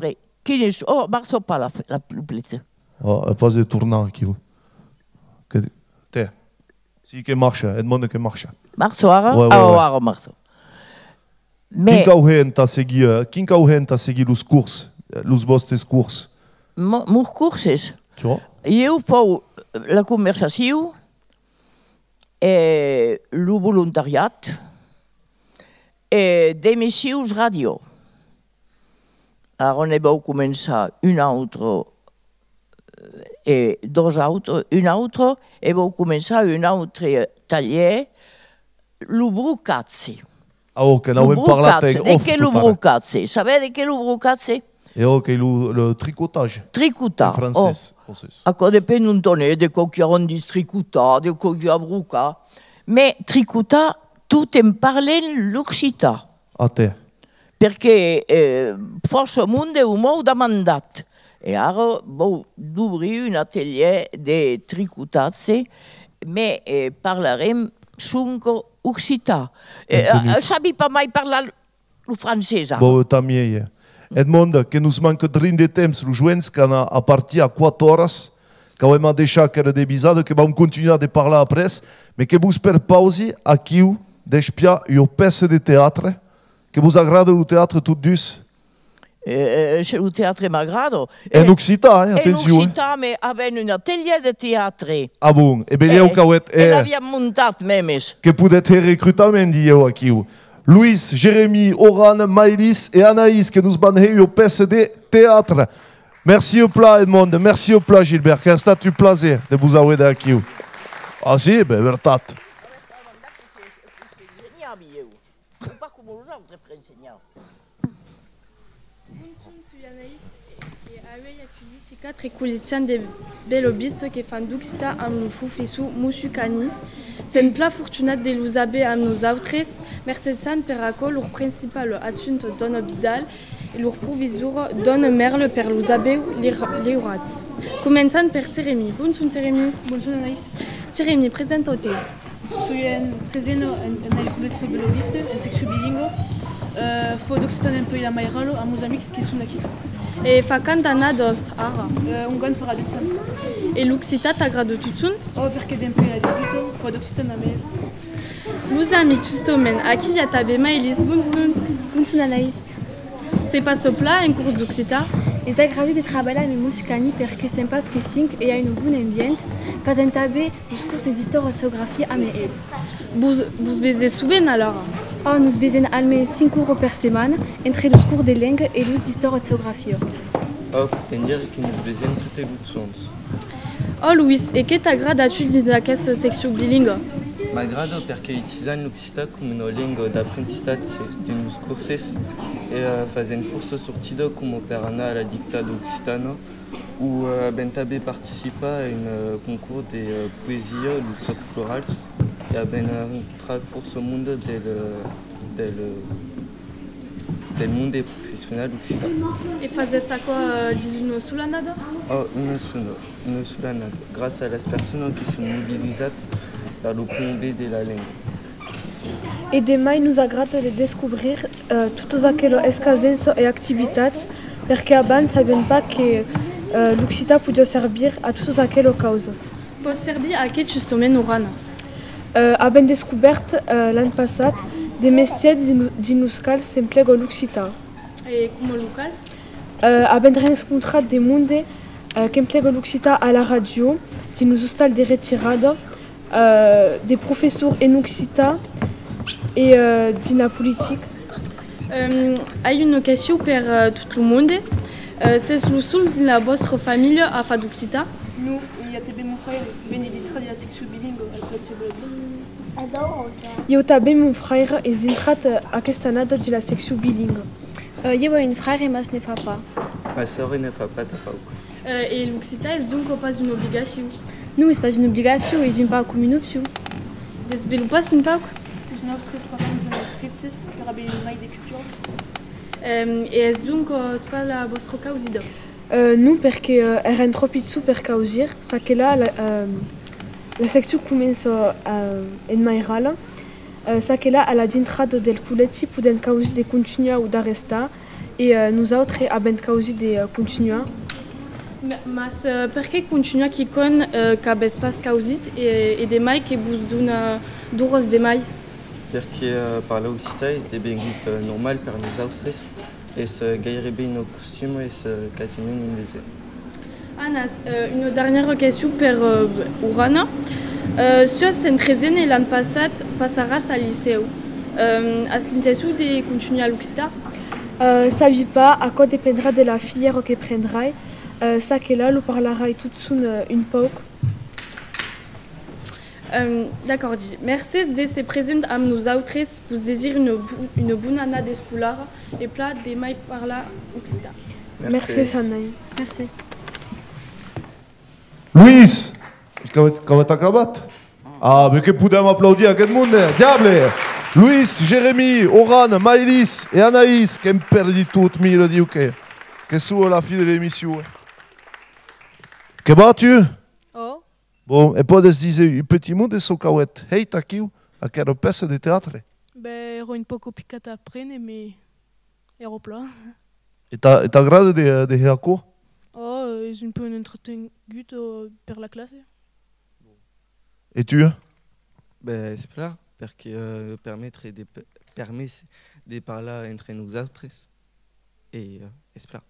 chi è, marzo pas la plupart. Pas de tournant, qui te. Sì, che marcia, è il mondo che marcia. Marzo ora? Marzo. Chi ha seguito i corsi, i vostri corsi? I corsi? Io faccio la conversazione, il volontariato e le emissioni radio. Allora abbiamo cominciato un altro e 2 autres, un altro, e abbiamo cominciato un altro tagliere, lo brucazzi. Ah, ok, non abbiamo parlato in off. E che è lo brucazzi? Sapete che è lo brucazzi? E ok, il tricotage. Tricotage. In francese. Ecco, dipende un tonne, di cosa di tricotare, di cosa brucare. Ma tricotare, tutto in parla l'Occitan. A te. Perché forse il mondo è un modo da mandato. E ora dovrei un atelier di tricotazzi, ma parleremo sunco occitan. Sabi pas mai parlare il francese? Bon, también. Edmond, che nos manca 30 temps, los joents que a partir a 4 horas, que hem deixat que era devisado, que vam continuar de parlar après, mais que vos per pausi aquí d'espiar una peça de teatre, que vos agrada el teatre tot dus. Il teatro m'agrada. En occitan, attenzione. En occitan, ma avevano un atelier di teatro. Ah bon, e bene e l'abbiamo montato memes. Che potete reclutamento io qui. Luis, Jérémy, Oran, Maëlys et Anaïs qui nous bandent une pièce de théâtre. Merci au plat, Edmond. Merci au plat, Gilbert. Car c'est un plaisir de vous avoir ici. Ah si, ben, verdad. Quatre écoliers de bellobistes qui font d'Occita à nous fuffisu musicani. C'est une plat fortunat de l'usabe à nous autres. Merci San Peraco, leur principal assunto donne Bidal et leur proviseur donne Merle per l'usabe les rats. Commençant par Jérémy. Bonjour Jérémy. Bonjour Anaïs. Jérémy, présente-toi. Soy en trezeno en el colegio Beloviste, en secció bilingue. Fo d'Occitan un peu la mairalo a meus amics qui sont d'aquí. E fa cant anados ara, un gant farà de sens. E l'Occità t'agrada tutun? Oh, perché d'un peu la debuto, fo d'Occitan a mes. Meus amics, justomen, aquí ya tabe mailis, bunsun. Bunsun Anaïs. C'est pas sopla en cours d'Occità? Es agravi de trabalhar no Muscani perché sempas que sing e hai un bun ambient, fazem tabe os cursos de história e geografia a meil. Bus beze suben alors? Oh, nos bezen almens 5 euros per semana entre os cours de langue e os de história e geografia. Oh, putem dire que nos bezen tutte lutsons. Oh, Luis, e que t'agrada tu d'aquesta secció bilingue? M'agrada perché utilizzano l'Occità come una lingua d'apprendissaggio di nos curses e fazem força sortida come per anar alla dictata occitano ou ben tabe participa in concours de poesia luxor florals e ben entra força mundo del mondo professional occitano. E fazes aqua dizuno sulanada? Oh, una sulanada, grazie alle persone che sono mobilizzate dans le comble de la langue. E demais nos agrada de descobrir todos aqueles escasenços e atividades porque abans sabem pas que l'Occità podia servir a todas aquelas causas. Pode servir a que justament Urana? Abem descobert l'any passat de métiers d'inuscals s'emplegam l'Occità. E como locals? Abem rencontrat de monde que emplegam l'Occità a la radio, de nos hostal de retirada, des professeurs en Occità et de la politique. Hai une question per tout le monde. C'est le sul de la vostra família a fa d'Occità? Nous, il y a també mon frère, Benedicta de la secció bilingue al Col·legi Beloviste. Eu també mon frère és entrat aquesta annada de la secció bilingue. Eu he un frère mas ne fa pas. Ma sœur ne fa pas de pauc. Et l'Occità és donc pas une obligation? Non, és pas une obligation, és un pauc comme une option. Desenvolupas un pauc? Os nostres parents nos escrits per haver mai de cultura. E és donc pas la vostra causida? Non, perché eren trop pitsu per causir, sa che là la secció comença en mairala, sa che là a la dintrada del culetti podem causir de continuar ou d'arrestar e nosaltres abem causir de continuar. Mas perché continua qui con qu'abes pas causit e de mai que vos dona duros de mai? Perché parla Occità è bengut normal per nos autres e se gairebé nos costumes e se quasiment in lese. Anas, une dernière question per Urana. Si en trezen l'any passat passaràs al liceu, has l'intenció de continuar l'Occità? Sabi pas, a quoi dépendra de la filière que prendrai. Ça que là, nous parlera tout une poc. D'accord, merci de se présenter à nous autres pour désir une bonne année de scolaire et plat de mai par la Occità. Merci, Sanaï. Merci. Luis, comment t'as acabat? Ah, mais que podem applaudir aquest monde, diable! Luis, Jérémy, Oran, Maëlys et Anaïs, qui ont perdu tout, mille diu que sont la fin de l'émission. Que vas-tu? Oh. Bon, et podes dizer un petit mot de Socauet. Hey, taquiu, a quelle peça de théâtre? Ben, ero un poco picata aprene, mais ero pla. Et t'agrada de Herco? Oh, és un peu entretenu per la classe. Et tu? Ben, c'est plat, perché permet de parler entre nous autres. Et c'est plat.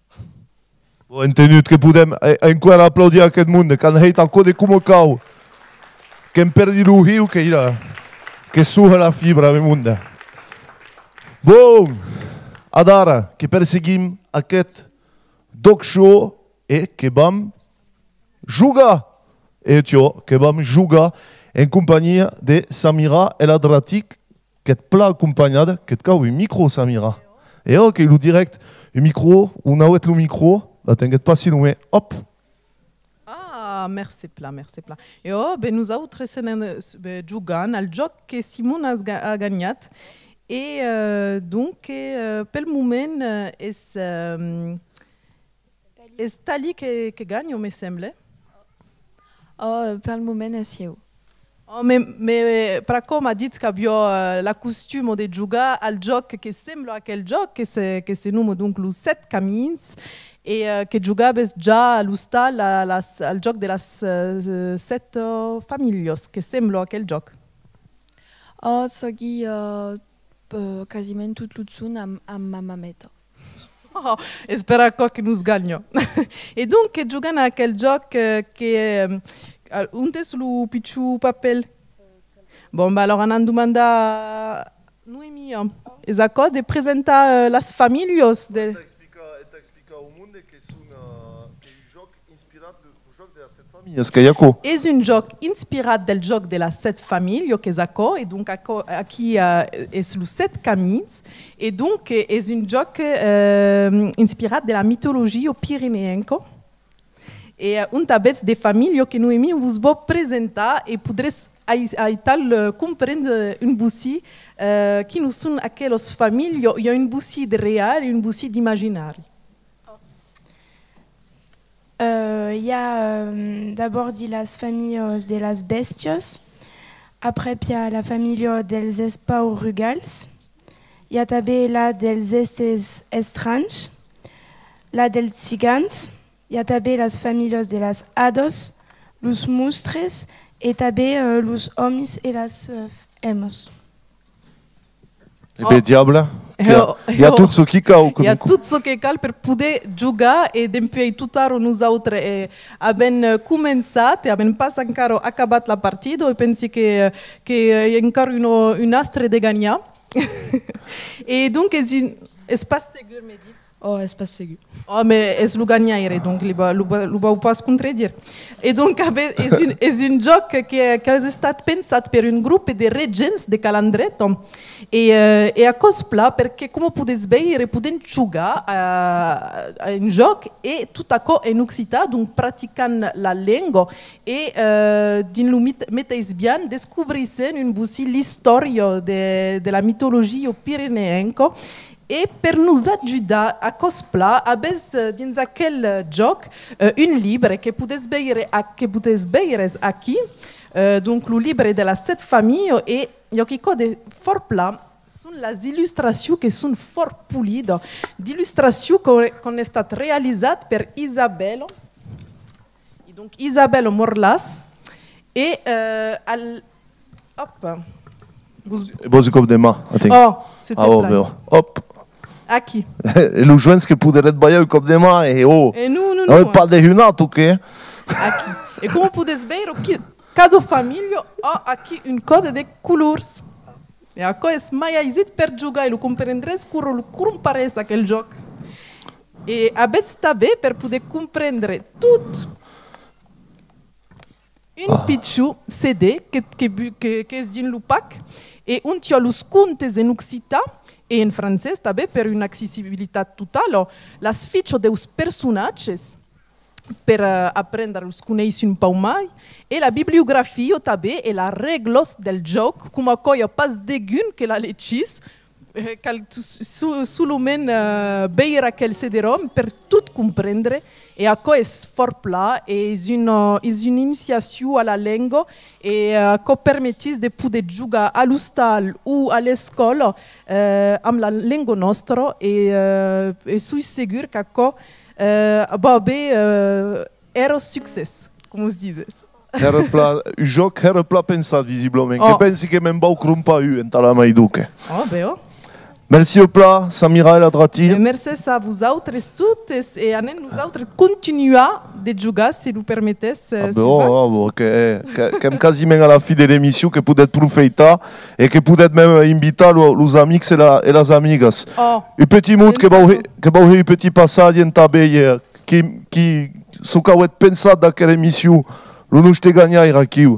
Bon, entenut que podem encara applaudir aquest monde, quand hey tanco de como cau, que hem perdut el riu, que surra la fibra del monde. Bon, adara, que perseguim aquest dog show e que vam jugar. E tio, que vam jugar en companyia de Samira Eladratic, que et pla acompanyada, que et cau un micro, Samira. Et ok, le direct, un micro, on a le micro, là, t'inquiète pas si loin, hop. Ah, merci pla. Et oh, ben nous autres, jugant al joc que Simon a gagnat. Et donc, pel moment, és Tali que gagne, me semble. Oh, pel moment és eu. Oh, mais Praco m'a dit che abbiamo la costume di giocare al gioco che sembra quel gioco che si chiama donc le 7 camins e che giocava già allo stal al gioco delle 7 famiglie che sembra quel gioco. Oh, saghi quasiment tutto l'uzzun a mamameta. Oh, e spera che nous gagnons. E dunque giocano a quel gioco che unde sul picciu papel. Bon, bah alors on a demandé a Noémie, esatto, de presentare las famiglie de... Es un gioco inspirato del gioco della 7 famiglie, che esatto, e donc qui es lu 7 camins, e donc es un gioco inspirato della mitologia pireneica. E un tabet de famiglie che Noémie vous va presentare e potreste aiutarle comprendere un bussi qui nous sont aquelles familles. Il y a une bussi de réel et une bussi d'imaginaire. Il y a d'abord las familles de las bestios, après il y a la famille dels espaurugals, il y a també la dels estes estranys, la dels cigans, il y a també las familles de las hados, los mustres et també los homes et las hemos. E beh, diabla, il y a tout ce qui cal. Il y a tout ce qui cal per poder giocare e dempuei tutaro nosaltres abbiamo cominciato e abbiamo pas ancora acabat la partita e pensi che è ancora un astre de gagnar. E donc è un espace ségur, me dit. Oh, espace ségur. Oh, mais es lu gagnare, donc il va pas contredire. E donc è un gioco che è stato pensato per un gruppo di regents di Calandretto e a cospla perché come potete vedere potete giocare a un gioco e tutto a in Occitan, donc praticando la lingua e din lo mettez bien descobrisse un bussi l'istoria della mitologia pireneica. E per nous aiutare a cospla, abbiamo dins aquel gioco un libro che potete vedere qui, donc le livre della 7 famiglie e io che code fort plat sono le illustrazioni che sono fort pulite, illustrazioni che sono state realizzate per Isabelle, donc Isabelle Morlas e hop. Você comme des mains. Oh, c'était hop. Aqui. E lo joens che poderet baiar comme des mains e oh. E non. Non pas de hunato che. Aqui. E come potete vedere, cada famiglia ha aqui un code de couleurs. E acco è maiaisit per giocare, lo comprendrete cum parece aquel gioco. E avete tabè per poter comprendere tutto. Un picciu CD che è din l'UPAC e un tio los contes in Occitan e in francese també per un'accessibilità totale. Las fiche deus personatges per apprendere los conèixer un pau mai e la bibliografia també e la reglos del joc, com a coia pas degun que la lecis, solament veire aquel CD-ROM per tot comprendre e acco è fort plat e és una iniciació a la lingua e acco permetis de poder jugar a l'hostal o a l'escola amb la lingua nostra e sui segur que acco va bé era succés, com us dizes. O joc era plat pensat, visiblement. Que pensi que me'n vau crumpa en la maiduque. Oh, bé, Merci au plat, Samira et la Drati. Merci a vosaltres toutes e anem nosaltres continuar de jugar, si vous permettez. Que hem quasiment à la fin de l'émission, que peut-être profiter et que peut-être même inviter les amis et les amigas. Un petit mot que va un petit passage en tabelle qui s'occupe de penser dans quelle émission nous te gagner ici.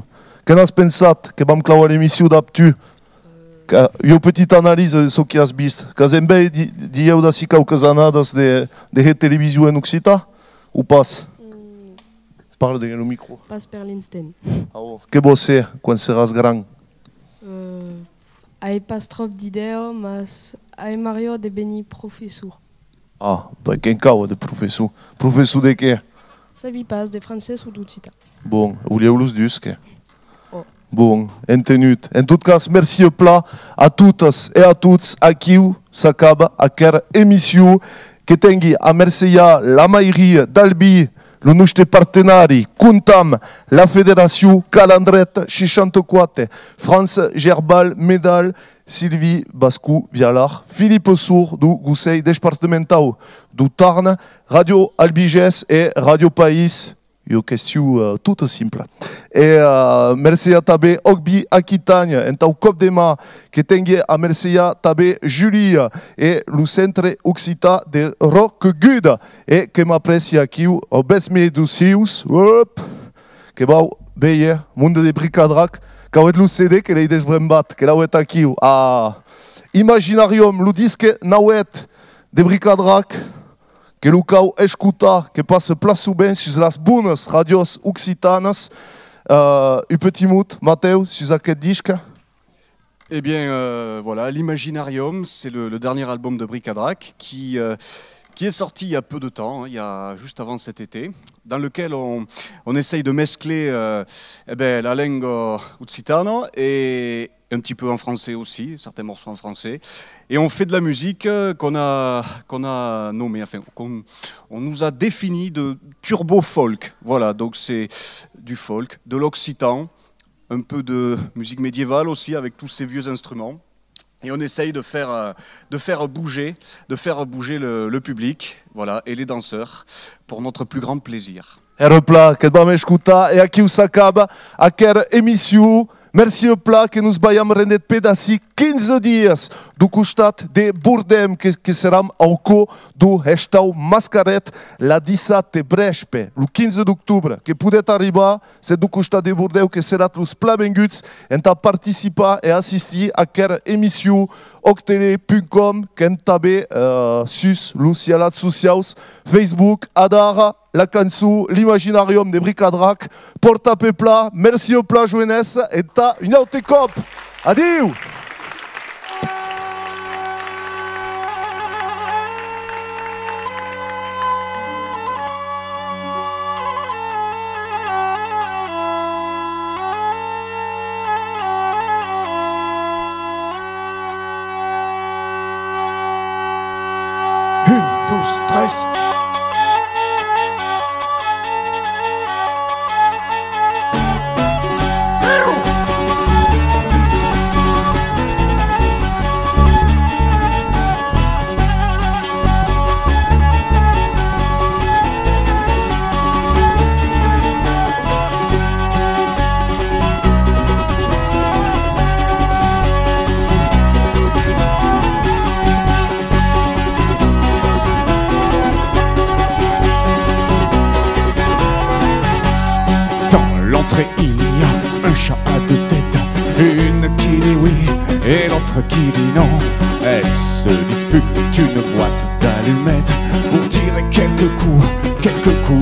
Que nous pensat que vam clavar l'émission d'Aptu. Une petite analyse de ce qui has vist. Que vous avez dit aussi quelques années de télévision en Occitan ou pas? Parle dans le micro. Pas per l'instant. Que vous savez quand seràs grand? Ai pas trop d'idées, mas ai Mario de venir professeur. Ah, ben quin cau de professeur. Professeur de què? Sabi pas de français ou d'Occitan. Bon, voulez-vous los dus que? Bon, entenut. En tout cas, merci plat à toutes et à tous à qui s'acaba à quelle émission que tengi à Merceia, la mairie d'Albi, le nostre partenari, Kuntam, la Fédération Calandrette 64, France Gerbal Medal, Sylvie Bascou Vialar, Philippe Sour du Conseil départemental du Tarn, Radio Albiges et Radio Pays. Une question toute simple. Et merci à Tabé Ogbi Aquitagne, en tant cop de ma, que tengue à merci à Tabé Julie et le centre Occita de Rock Good et que m'apprécie à qui au Besme du Sius, que va veiller, monde de bric-à-brac, qu'avait le CD que l'ait desbrembat, que l'avait à qui à Imaginarium, le disque Nawet de bric-à-brac. Que Lucao escuta, que passe place souvent sur las bonnes radios occitanas. Un petit mot, Mathéo, sur aquest disque. Eh bien, voilà, l'Imaginarium, c'est le dernier album de Bric-à-Brac qui est sorti il y a peu de temps, il y a juste avant cet été, dans lequel on essaye de mescler la langue occitane et un petit peu en français aussi, certains morceaux en français. Et on fait de la musique qu'on a nommée, enfin, on nous a défini de turbo-folk. Voilà, donc c'est du folk, de l'occitan, un peu de musique médiévale aussi, avec tous ces vieux instruments. Et on essaye de faire bouger le public, voilà, et les danseurs, pour notre plus grand plaisir. Era pla que vam escutar e aquí s'acaba aquesta émission. Merci pla que nos vayam rendet pedaci 15 dies do costat de Bordem, que seram ao co do Restau Mascaret la 17 Brespe, le 15 d'octubre, que podet arribar, c'est do costat de Bordeu, que serà los plabenguts, en ta participar e assistir a aquesta émission octele.com, que en també sus los cialats socials, Facebook, Adara, la cançó, l'Imaginarium de Bric-à-Brac, porta pe pla, merci au pla joenès, et ta une autre cop. Adieu! Une, douze, treize. Il y a un chat à deux têtes, une qui dit oui et l'autre qui dit non. Elles se disputent une boîte d'allumettes pour tirer quelques coups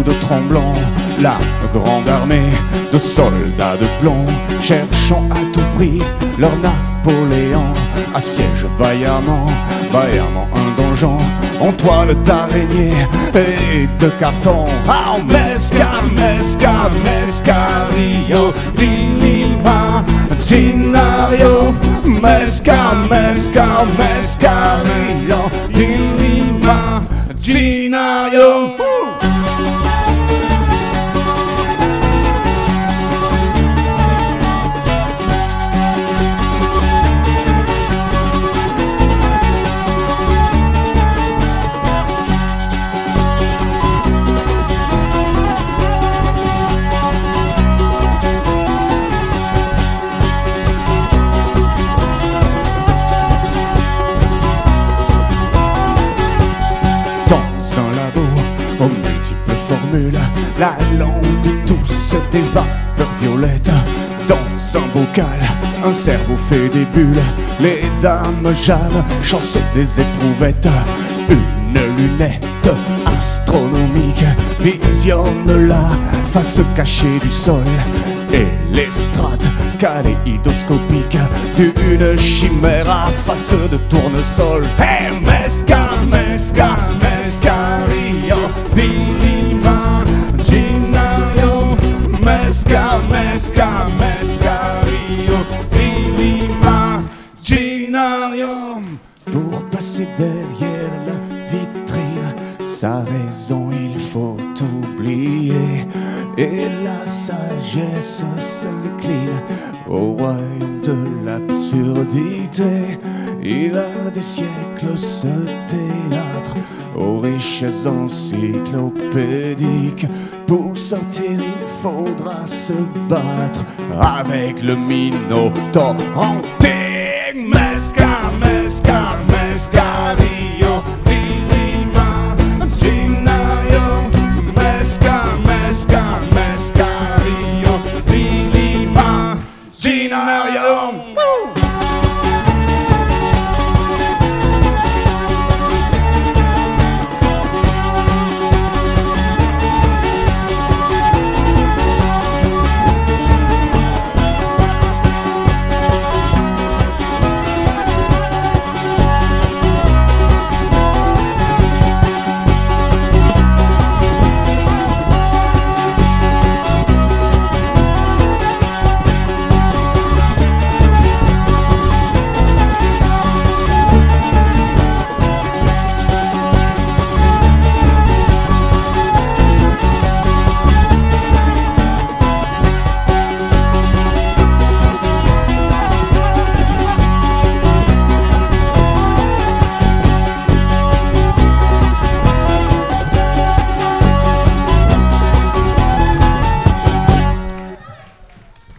de tremblant. La grande armée de soldats de plomb, cherchant à tout prix leur Napoléon, assiège vaillamment un donjon en toile d'araignée et de carton. Ah, mesca, mesca, mescario, d'Imaginario, mesca, mesca, mescario, d'Imaginario. Aux multiples formules, la langue tousse des vapeurs violettes. Dans un bocal, un cerveau fait des bulles. Les dames jadent, chancent des éprouvettes. Une lunette astronomique visionne la face cachée du sol et les strates kaléidoscopiques d'une chimère à face de tournesol. Hey, mesca, mesca, mescario, d'Imaginario, mesca, mesca, mescario. Ginarium. Pour passer derrière la vitrine, sa raison il faut oublier. Et la sagesse s'incline au royaume de l'absurdité. Il a des siècles ce théâtre aux richesses encyclopédiques. Pour sortir il faudra se battre avec le Minotaure antique. Mesca, mesca, mescario, dilima, ginario. Mesca, mesca, mescario, dilima, ginario.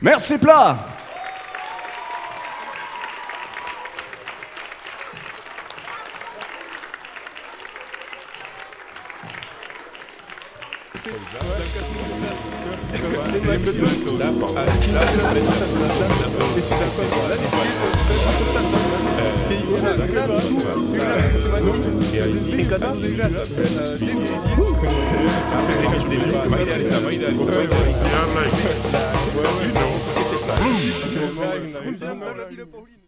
Merci Plat. Pauline.